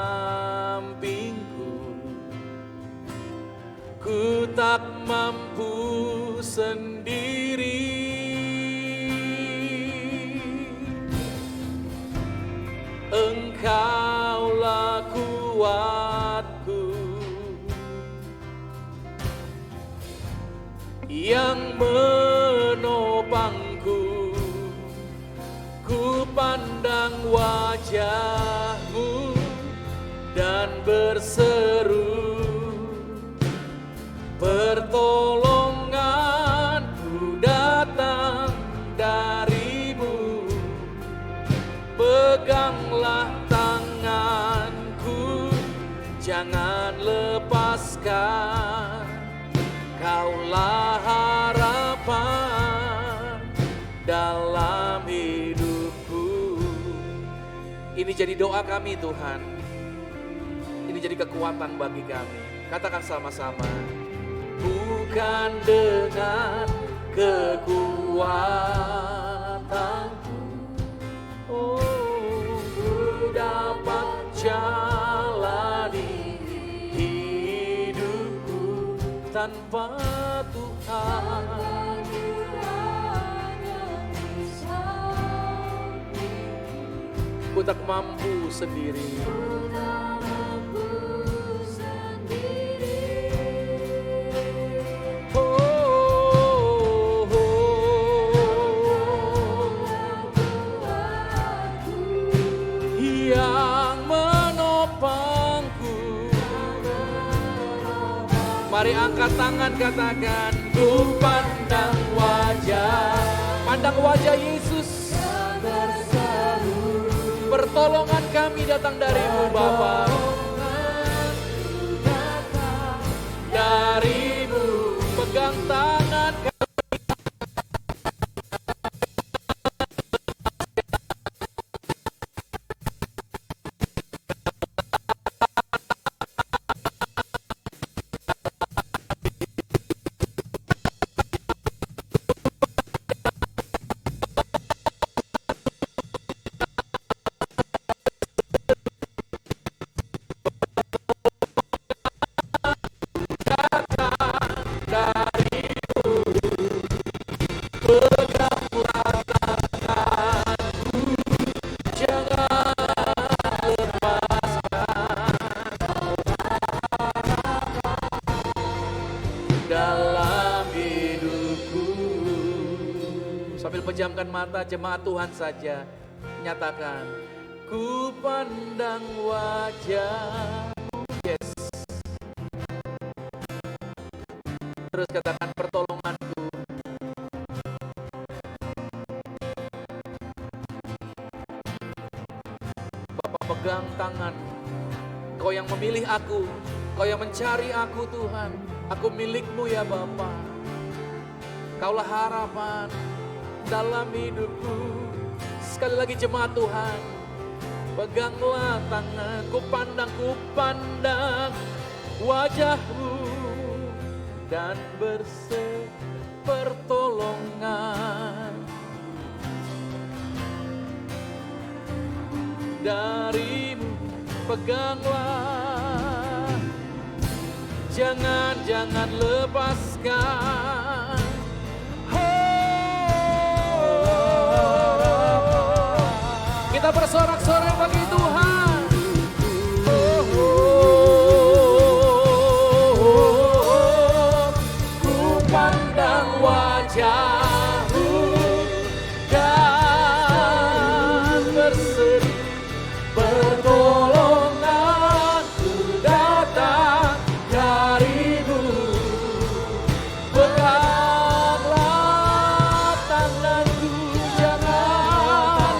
Ku tak mampu sendiri. yang menopangku. Ku pandang wajah-Mu dan berseru, pertolonganku datang dari-Mu. Peganglah tanganku, jangan lepaskan. Kaulah harapan dalam hidupku. Ini jadi doa kami Tuhan. Ini jadi kekuatan bagi kami. Katakan sama-sama. Bukan dengan kekuatanku, oh, ku dapat jalani hidupku tanpa Tuhan. Ku tak mampu sendiri. Mari angkat tangan, katakan, ku pandang wajah Yesus. Pertolongan kami datang dari-Mu Bapa, dari-Mu. Pegang tangan kami. Pejamkan mata, jemaat Tuhan saja nyatakan, ku pandang wajah-Mu. Yes. Terus katakan, pertolonganku. Bapak pegang tangan. Kau yang memilih aku, Kau yang mencari aku Tuhan. Aku milik-Mu ya Bapa. Kaulah harapan dalam hidupku. Sekali lagi jemaat Tuhan, peganglah tangan, ku pandang wajah-Mu dan berseru pertolongan dari-Mu. Peganglah, jangan lepaskan. Kita bersorak-sorai bagi Tuhan. Ku pandang wajah-Mu dan berseru, pertolonganku datang dari-Mu. Peganglah tanganku, jangan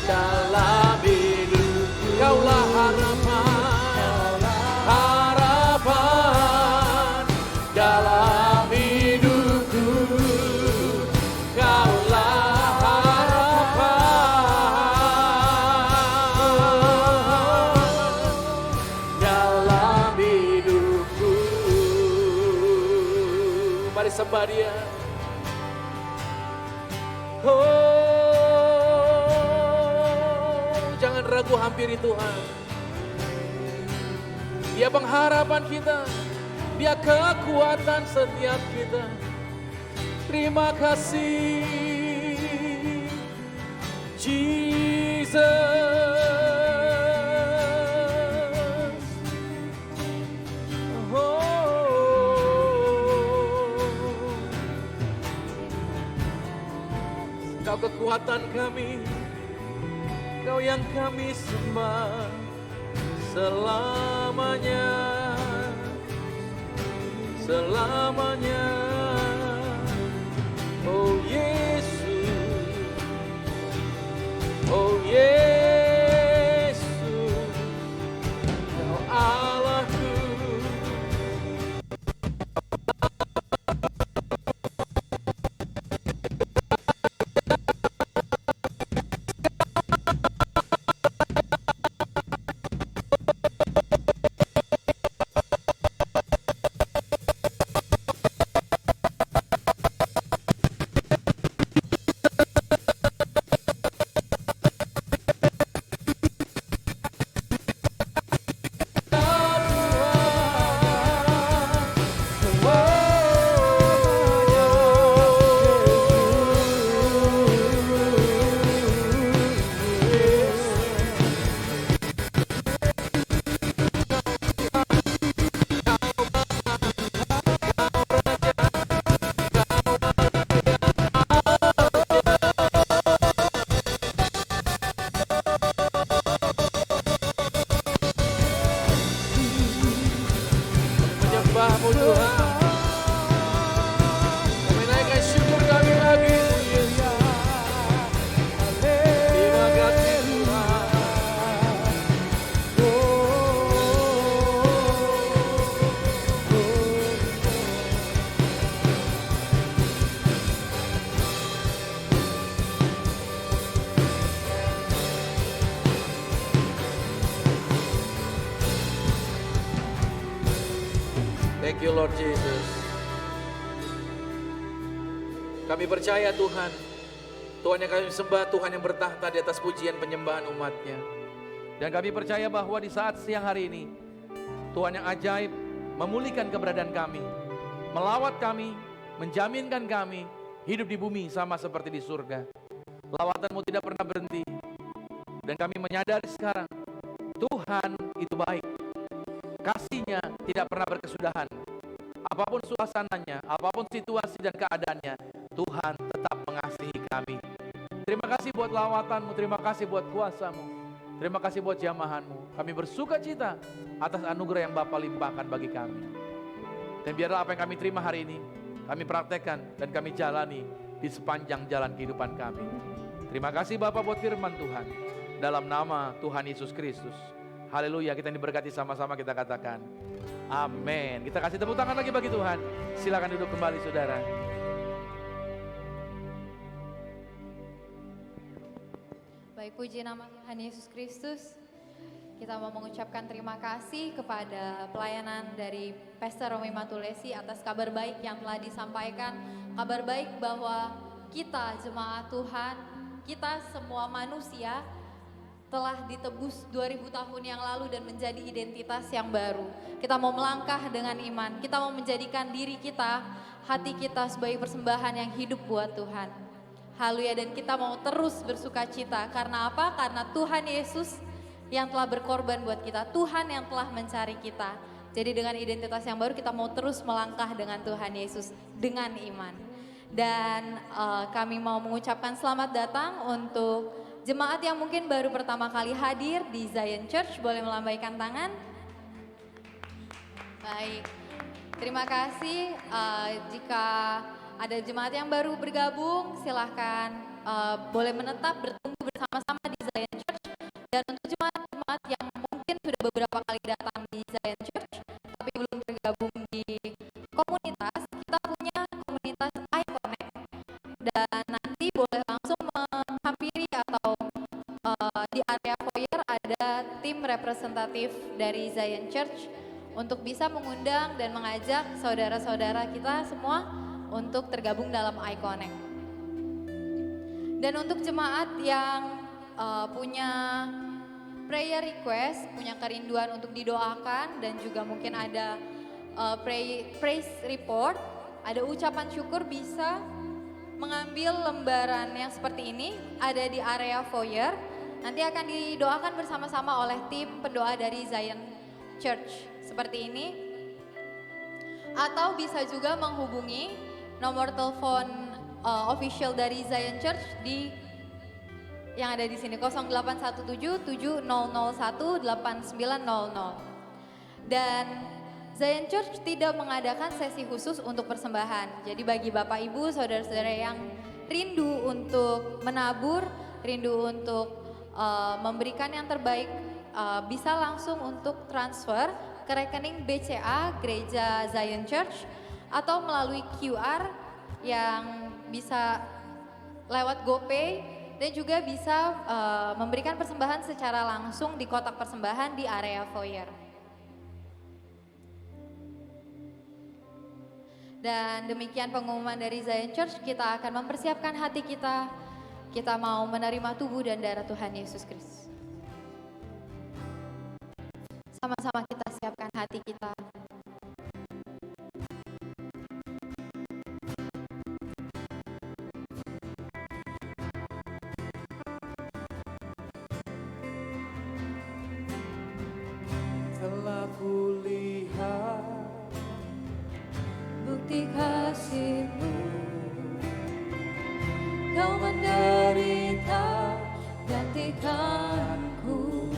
dalam hidupku. Kaulah harapan dalam hidupku. Kaulah harapan dalam hidupku. Mari sembah Dia. Jangan ragu, hampiri Tuhan. Dia pengharapan kita, Dia kekuatan setiap kita. Terima kasih Jesus. Kau kekuatan kami, Kau yang kami sembah selamanya, selamanya. Oh Yesus, oh Yesus, Kau Allahku. Menyembahmu Tuhan, kami naikkan syukur kami lagi. Terima kasih Tuhan. Thank you Lord Jesus. Kami percaya Tuhan, Tuhan yang kami sembah, Tuhan yang bertahta di atas pujian penyembahan umatnya. Dan kami percaya bahwa di saat siang hari ini, Tuhan yang ajaib memulihkan keberadaan kami, melawat kami, menjaminkan kami hidup di bumi sama seperti di surga. Lawatanmu tidak pernah berhenti. Dan kami menyadari sekarang, Tuhan itu baik. Kasih-Nya tidak pernah berkesudahan. Apapun suasananya, apapun situasi dan keadaannya, Tuhan tetap mengasihi kami. Terima kasih buat lawatanmu, terima kasih buat kuasa-Mu, terima kasih buat jamahan-Mu. Kami bersuka cita atas anugerah yang Bapa limpahkan bagi kami. Dan biarlah apa yang kami terima hari ini, kami praktekkan dan kami jalani di sepanjang jalan kehidupan kami. Terima kasih Bapa buat firman Tuhan. Dalam nama Tuhan Yesus Kristus. Haleluya, kita diberkati sama-sama, kita katakan amin. Kita kasih tepuk tangan lagi bagi Tuhan. Silakan duduk kembali saudara. Baik, puji nama Tuhan Yesus Kristus. Kita mau mengucapkan terima kasih kepada pelayanan dari Pastor Romi Matulesi atas kabar baik yang telah disampaikan. Kabar baik bahwa kita jemaat Tuhan, kita semua manusia telah ditebus 2000 tahun yang lalu dan menjadi identitas yang baru. Kita mau melangkah dengan iman, kita mau menjadikan diri kita, hati kita sebagai persembahan yang hidup buat Tuhan. Haleluya, dan kita mau terus bersuka cita. Karena apa? Karena Tuhan Yesus yang telah berkorban buat kita, Tuhan yang telah mencari kita. Jadi dengan identitas yang baru kita mau terus melangkah dengan Tuhan Yesus dengan iman. Dan kami mau mengucapkan selamat datang untuk jemaat yang mungkin baru pertama kali hadir di Zion Church. Boleh melambaikan tangan. Baik, terima kasih. Jika ada jemaat yang baru bergabung, silahkan boleh menetap bertunggu bersama-sama di Zion Church. Dan untuk jemaat-jemaat yang mungkin sudah beberapa kali datang di Zion Church, tapi belum tergabung di komunitas, kita punya komunitas iConnect. Dan nanti boleh langsung menghampiri atau di area foyer ada tim representatif dari Zion Church untuk bisa mengundang dan mengajak saudara-saudara kita semua untuk tergabung dalam iConnect. Dan untuk jemaat yang punya prayer request, punya kerinduan untuk didoakan dan juga mungkin ada praise report, ada ucapan syukur, bisa mengambil lembaran yang seperti ini, ada di area foyer. Nanti akan didoakan bersama-sama oleh tim pendoa dari Zion Church seperti ini. Atau bisa juga menghubungi nomor telepon official dari Zion Church di yang ada di sini 0817 7001 8900. Dan Zion Church tidak mengadakan sesi khusus untuk persembahan. Jadi bagi Bapak Ibu, saudara-saudara yang rindu untuk menabur, rindu untuk memberikan yang terbaik, bisa langsung untuk transfer ke rekening BCA Gereja Zion Church atau melalui QR yang bisa lewat GoPay, dan juga bisa memberikan persembahan secara langsung di kotak persembahan di area foyer. Dan demikian pengumuman dari Zion Church, kita akan mempersiapkan hati kita. Kita mau menerima tubuh dan darah Tuhan Yesus Kristus. Sama-sama kita siapkan hati kita. Telah kulihat Bukti kasih-Mu, Kau menderita gantikanku.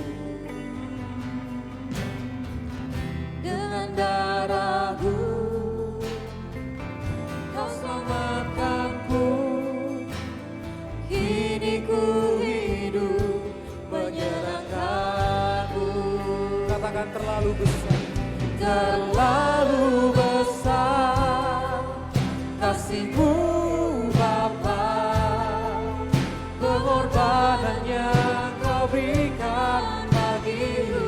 Dengan darah-Mu Kau selamatkanku. Kini ku hidup menyerahkanmu. katakan terlalu besar. Terlalu besar kasih-Mu Bapa, Pengorbanan yang Kau berikan bagiku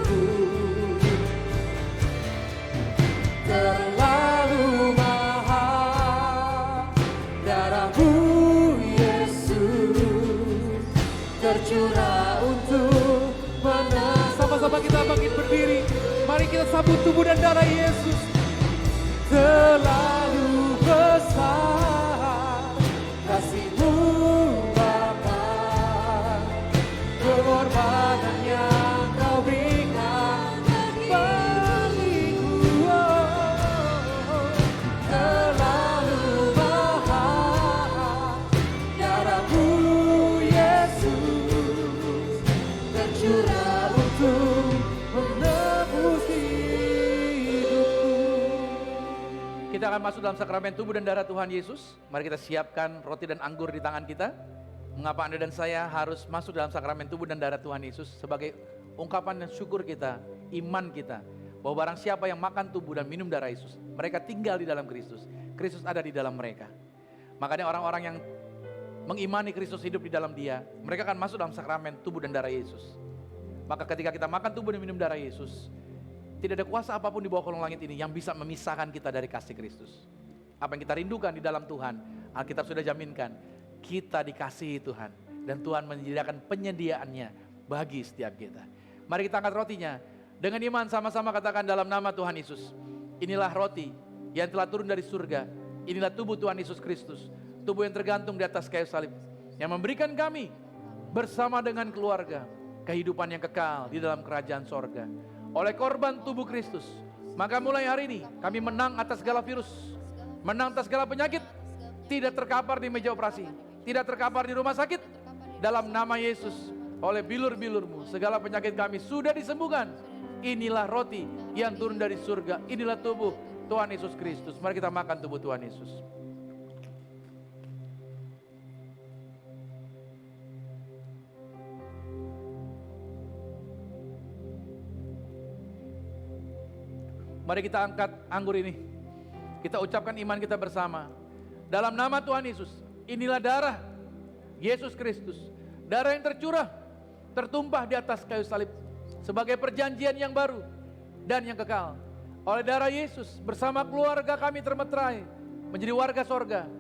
terlalu mahal. Darah-Mu Yesus tercurah untuk menebus. Sama-sama kita bangkit berdiri. Mari kita sambut tubuh dan darah Yesus. Terlalu besar kasih-Mu Bapa, pengorbanan yang Kau berikan bagiku. Terlalu mahal. Darah-Mu Yesus tercurah untuk menebus hidupku. Kita akan masuk dalam sakramen tubuh dan darah Tuhan Yesus. Mari kita siapkan roti dan anggur di tangan kita. Mengapa Anda dan saya harus masuk dalam sakramen tubuh dan darah Tuhan Yesus? Sebagai ungkapan dan syukur kita, iman kita, bahwa barang siapa yang makan tubuh dan minum darah Yesus, mereka tinggal di dalam Kristus. Kristus ada di dalam mereka. Makanya orang-orang yang mengimani Kristus hidup di dalam dia, mereka akan masuk dalam sakramen tubuh dan darah Yesus. Maka ketika kita makan tubuh dan minum darah Yesus, tidak ada kuasa apapun di bawah kolong langit ini yang bisa memisahkan kita dari kasih Kristus. Apa yang kita rindukan di dalam Tuhan, Alkitab sudah jaminkan, kita dikasihi Tuhan. Dan Tuhan menyediakan penyediaannya bagi setiap kita. Mari kita angkat rotinya. Dengan iman sama-sama katakan dalam nama Tuhan Yesus. Inilah roti yang telah turun dari surga. Inilah tubuh Tuhan Yesus Kristus. Tubuh yang tergantung di atas kayu salib. Yang memberikan kami bersama dengan keluarga kehidupan yang kekal di dalam kerajaan sorga. Oleh korban tubuh Kristus, maka mulai hari ini kami menang atas segala virus, menang atas segala penyakit, tidak terkapar di meja operasi, tidak terkapar di rumah sakit. Dalam nama Yesus, oleh bilur-bilur-Mu, segala penyakit kami sudah disembuhkan. Inilah roti yang turun dari surga, inilah tubuh Tuhan Yesus Kristus. Mari kita makan tubuh Tuhan Yesus. Mari kita angkat anggur ini. Kita ucapkan iman kita bersama. Dalam nama Tuhan Yesus, inilah darah Yesus Kristus. Darah yang tercurah, tertumpah di atas kayu salib. Sebagai perjanjian yang baru dan yang kekal. Oleh darah Yesus, bersama keluarga kami termeterai menjadi warga sorga.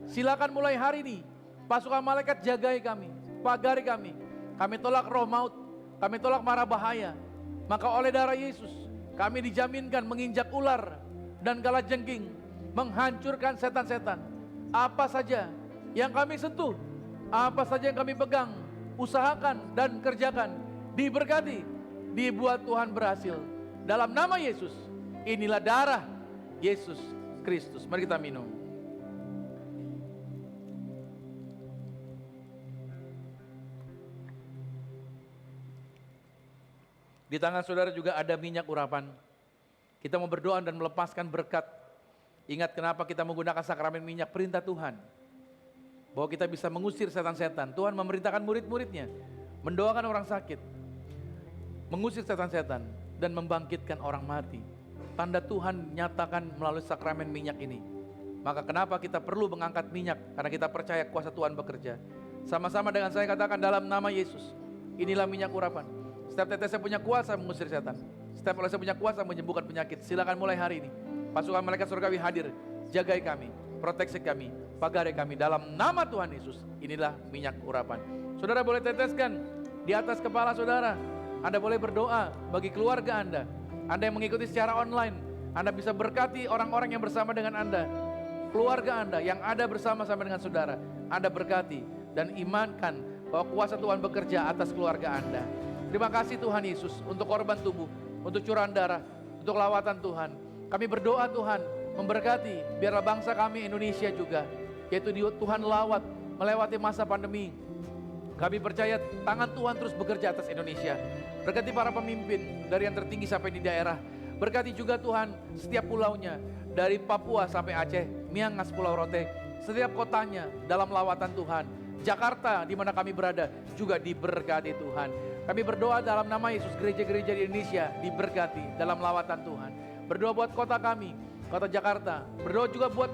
Silakan mulai hari ini, pasukan malaikat jagai kami, pagari kami. Kami tolak roh maut, kami tolak mara bahaya. Maka oleh darah Yesus, kami dijaminkan menginjak ular dan kalajengking, menghancurkan setan-setan. Apa saja yang kami sentuh, apa saja yang kami pegang, usahakan dan kerjakan, diberkati, dibuat Tuhan berhasil. Dalam nama Yesus, inilah darah Yesus Kristus. Mari kita minum. Di tangan saudara juga ada minyak urapan. Kita mau berdoa dan melepaskan berkat. Ingat kenapa kita menggunakan sakramen minyak, perintah Tuhan. Bahwa kita bisa mengusir setan-setan. Tuhan memerintahkan murid-muridnya mendoakan orang sakit, mengusir setan-setan, dan membangkitkan orang mati. Tanda Tuhan nyatakan melalui sakramen minyak ini. Maka kenapa kita perlu mengangkat minyak? Karena kita percaya kuasa Tuhan bekerja. Sama-sama dengan saya katakan dalam nama Yesus, inilah minyak urapan. Setiap tetesnya punya kuasa mengusir setan. Setiap olesnya punya kuasa menyembuhkan penyakit. Silakan mulai hari ini. Pasukan malaikat surgawi hadir. Jagai kami, proteksi kami, pagari kami. Dalam nama Tuhan Yesus, inilah minyak urapan. Saudara boleh teteskan di atas kepala saudara. Anda boleh berdoa bagi keluarga Anda. Anda yang mengikuti secara online, Anda bisa berkati orang-orang yang bersama dengan Anda. Keluarga Anda yang ada bersama-sama dengan saudara, Anda berkati dan imankan bahwa kuasa Tuhan bekerja atas keluarga Anda. Terima kasih Tuhan Yesus untuk korban tubuh, untuk curahan darah, untuk lawatan Tuhan. Kami berdoa Tuhan memberkati, biarlah bangsa kami Indonesia juga, yaitu Tuhan lawat melewati masa pandemi. Kami percaya tangan Tuhan terus bekerja atas Indonesia. Berkati para pemimpin dari yang tertinggi sampai di daerah. Berkati juga Tuhan setiap pulaunya, dari Papua sampai Aceh, Miangas, Pulau Rote, setiap kotanya dalam lawatan Tuhan. Jakarta di mana kami berada juga diberkati Tuhan. Kami berdoa dalam nama Yesus, gereja-gereja di Indonesia diberkati dalam lawatan Tuhan. Berdoa buat kota kami, kota Jakarta. Berdoa juga buat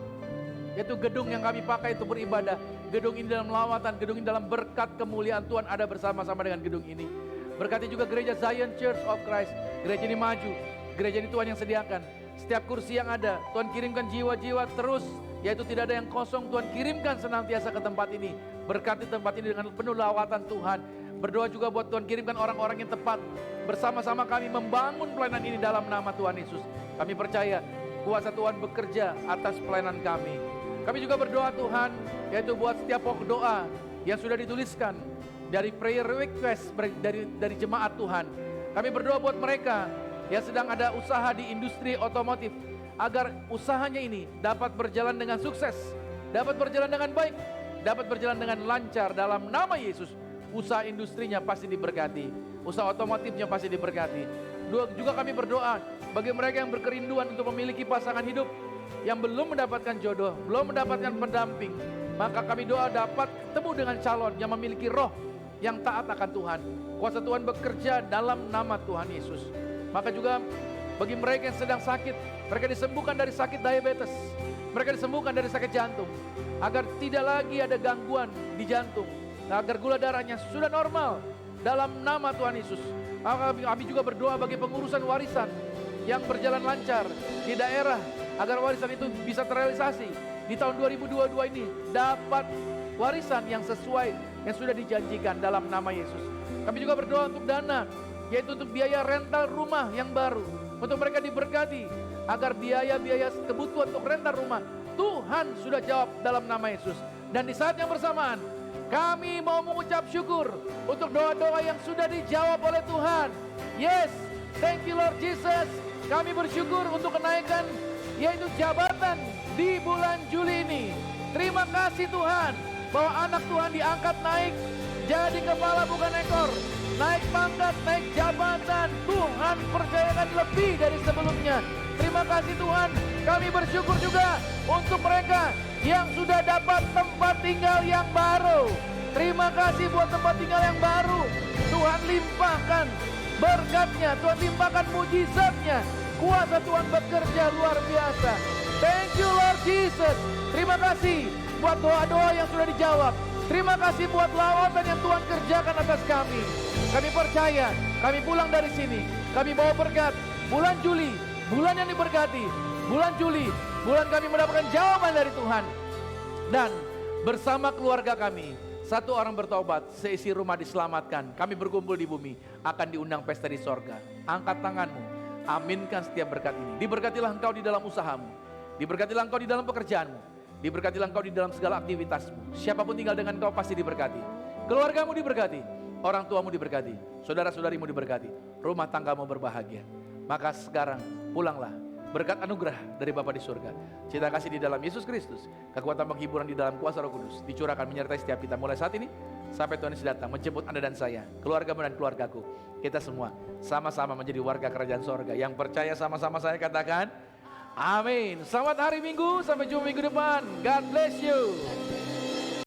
yaitu gedung yang kami pakai untuk beribadah. Gedung ini dalam lawatan, gedung ini dalam berkat kemuliaan Tuhan ada bersama-sama dengan gedung ini. Berkati juga gereja Zion Church of Christ. Gereja ini maju, gereja ini Tuhan yang sediakan. Setiap kursi yang ada, Tuhan kirimkan jiwa-jiwa terus, yaitu tidak ada yang kosong. Tuhan kirimkan senantiasa ke tempat ini. Berkati tempat ini dengan penuh lawatan Tuhan. Berdoa juga buat Tuhan kirimkan orang-orang yang tepat. Bersama-sama kami membangun pelayanan ini dalam nama Tuhan Yesus. Kami percaya kuasa Tuhan bekerja atas pelayanan kami. Kami juga berdoa Tuhan, yaitu buat setiap pokok doa yang sudah dituliskan dari prayer request dari jemaat Tuhan. Kami berdoa buat mereka yang sedang ada usaha di industri otomotif, agar usahanya ini dapat berjalan dengan sukses, dapat berjalan dengan baik, dapat berjalan dengan lancar dalam nama Yesus. Usaha industrinya pasti diberkati, usaha otomotifnya pasti diberkati. Juga kami berdoa bagi mereka yang berkerinduan untuk memiliki pasangan hidup, yang belum mendapatkan jodoh, belum mendapatkan pendamping, maka kami doa dapat ketemu dengan calon yang memiliki roh yang taat akan Tuhan. Kuasa Tuhan bekerja dalam nama Tuhan Yesus. Maka juga bagi mereka yang sedang sakit, mereka disembuhkan dari sakit diabetes, mereka disembuhkan dari sakit jantung, agar tidak lagi ada gangguan di jantung, agar gula darahnya sudah normal dalam nama Tuhan Yesus. Maka kami juga berdoa bagi pengurusan warisan yang berjalan lancar di daerah, agar warisan itu bisa terrealisasi di tahun 2022 ini, dapat warisan yang sesuai yang sudah dijanjikan dalam nama Yesus. Kami juga berdoa untuk dana, yaitu untuk biaya rental rumah yang baru, untuk mereka diberkati, agar biaya-biaya kebutuhan untuk rental rumah Tuhan sudah jawab dalam nama Yesus. Dan di saat yang bersamaan, kami mau mengucap syukur untuk doa-doa yang sudah dijawab oleh Tuhan. Yes, thank you Lord Jesus. Kami bersyukur untuk kenaikan yaitu jabatan di bulan Juli ini. Terima kasih Tuhan bahwa anak Tuhan diangkat naik jadi kepala bukan ekor, naik pangkat, naik jabatan. Tuhan percayakan lebih dari sebelumnya. Terima kasih Tuhan. Kami bersyukur juga untuk mereka yang sudah dapat tempat tinggal yang baru. Terima kasih buat tempat tinggal yang baru. Tuhan limpahkan berkatnya, Tuhan limpahkan mujizatnya. Kuasa Tuhan bekerja luar biasa. Thank you Lord Jesus. Terima kasih buat doa-doa yang sudah dijawab. Terima kasih buat lawatan yang Tuhan kerjakan atas kami. Kami percaya, kami pulang dari sini, kami bawa berkat. Bulan Juli, bulan yang diberkati. Bulan Juli, bulan kami mendapatkan jawaban dari Tuhan. Dan bersama keluarga kami, satu orang bertobat, seisi rumah diselamatkan. Kami berkumpul di bumi, akan diundang pesta di sorga. Angkat tanganmu, aminkan setiap berkat ini. Diberkatilah engkau di dalam usahamu, diberkatilah engkau di dalam pekerjaanmu, diberkatilah engkau di dalam segala aktivitasmu. Siapapun tinggal dengan engkau pasti diberkati. Keluargamu diberkati, orang tuamu diberkati, saudara-saudarimu diberkati, rumah tanggamu berbahagia. Maka sekarang pulanglah, berkat anugerah dari Bapa di surga, cinta kasih di dalam Yesus Kristus, kekuatan penghiburan di dalam kuasa Roh Kudus dicurahkan menyertai setiap kita mulai saat ini sampai Tuhan Yesus datang menjemput Anda dan saya, keluargamu dan keluargaku. Kita semua sama-sama menjadi warga kerajaan sorga. Yang percaya sama-sama saya katakan, amin. Selamat hari Minggu, sampai jumpa minggu depan. God bless you.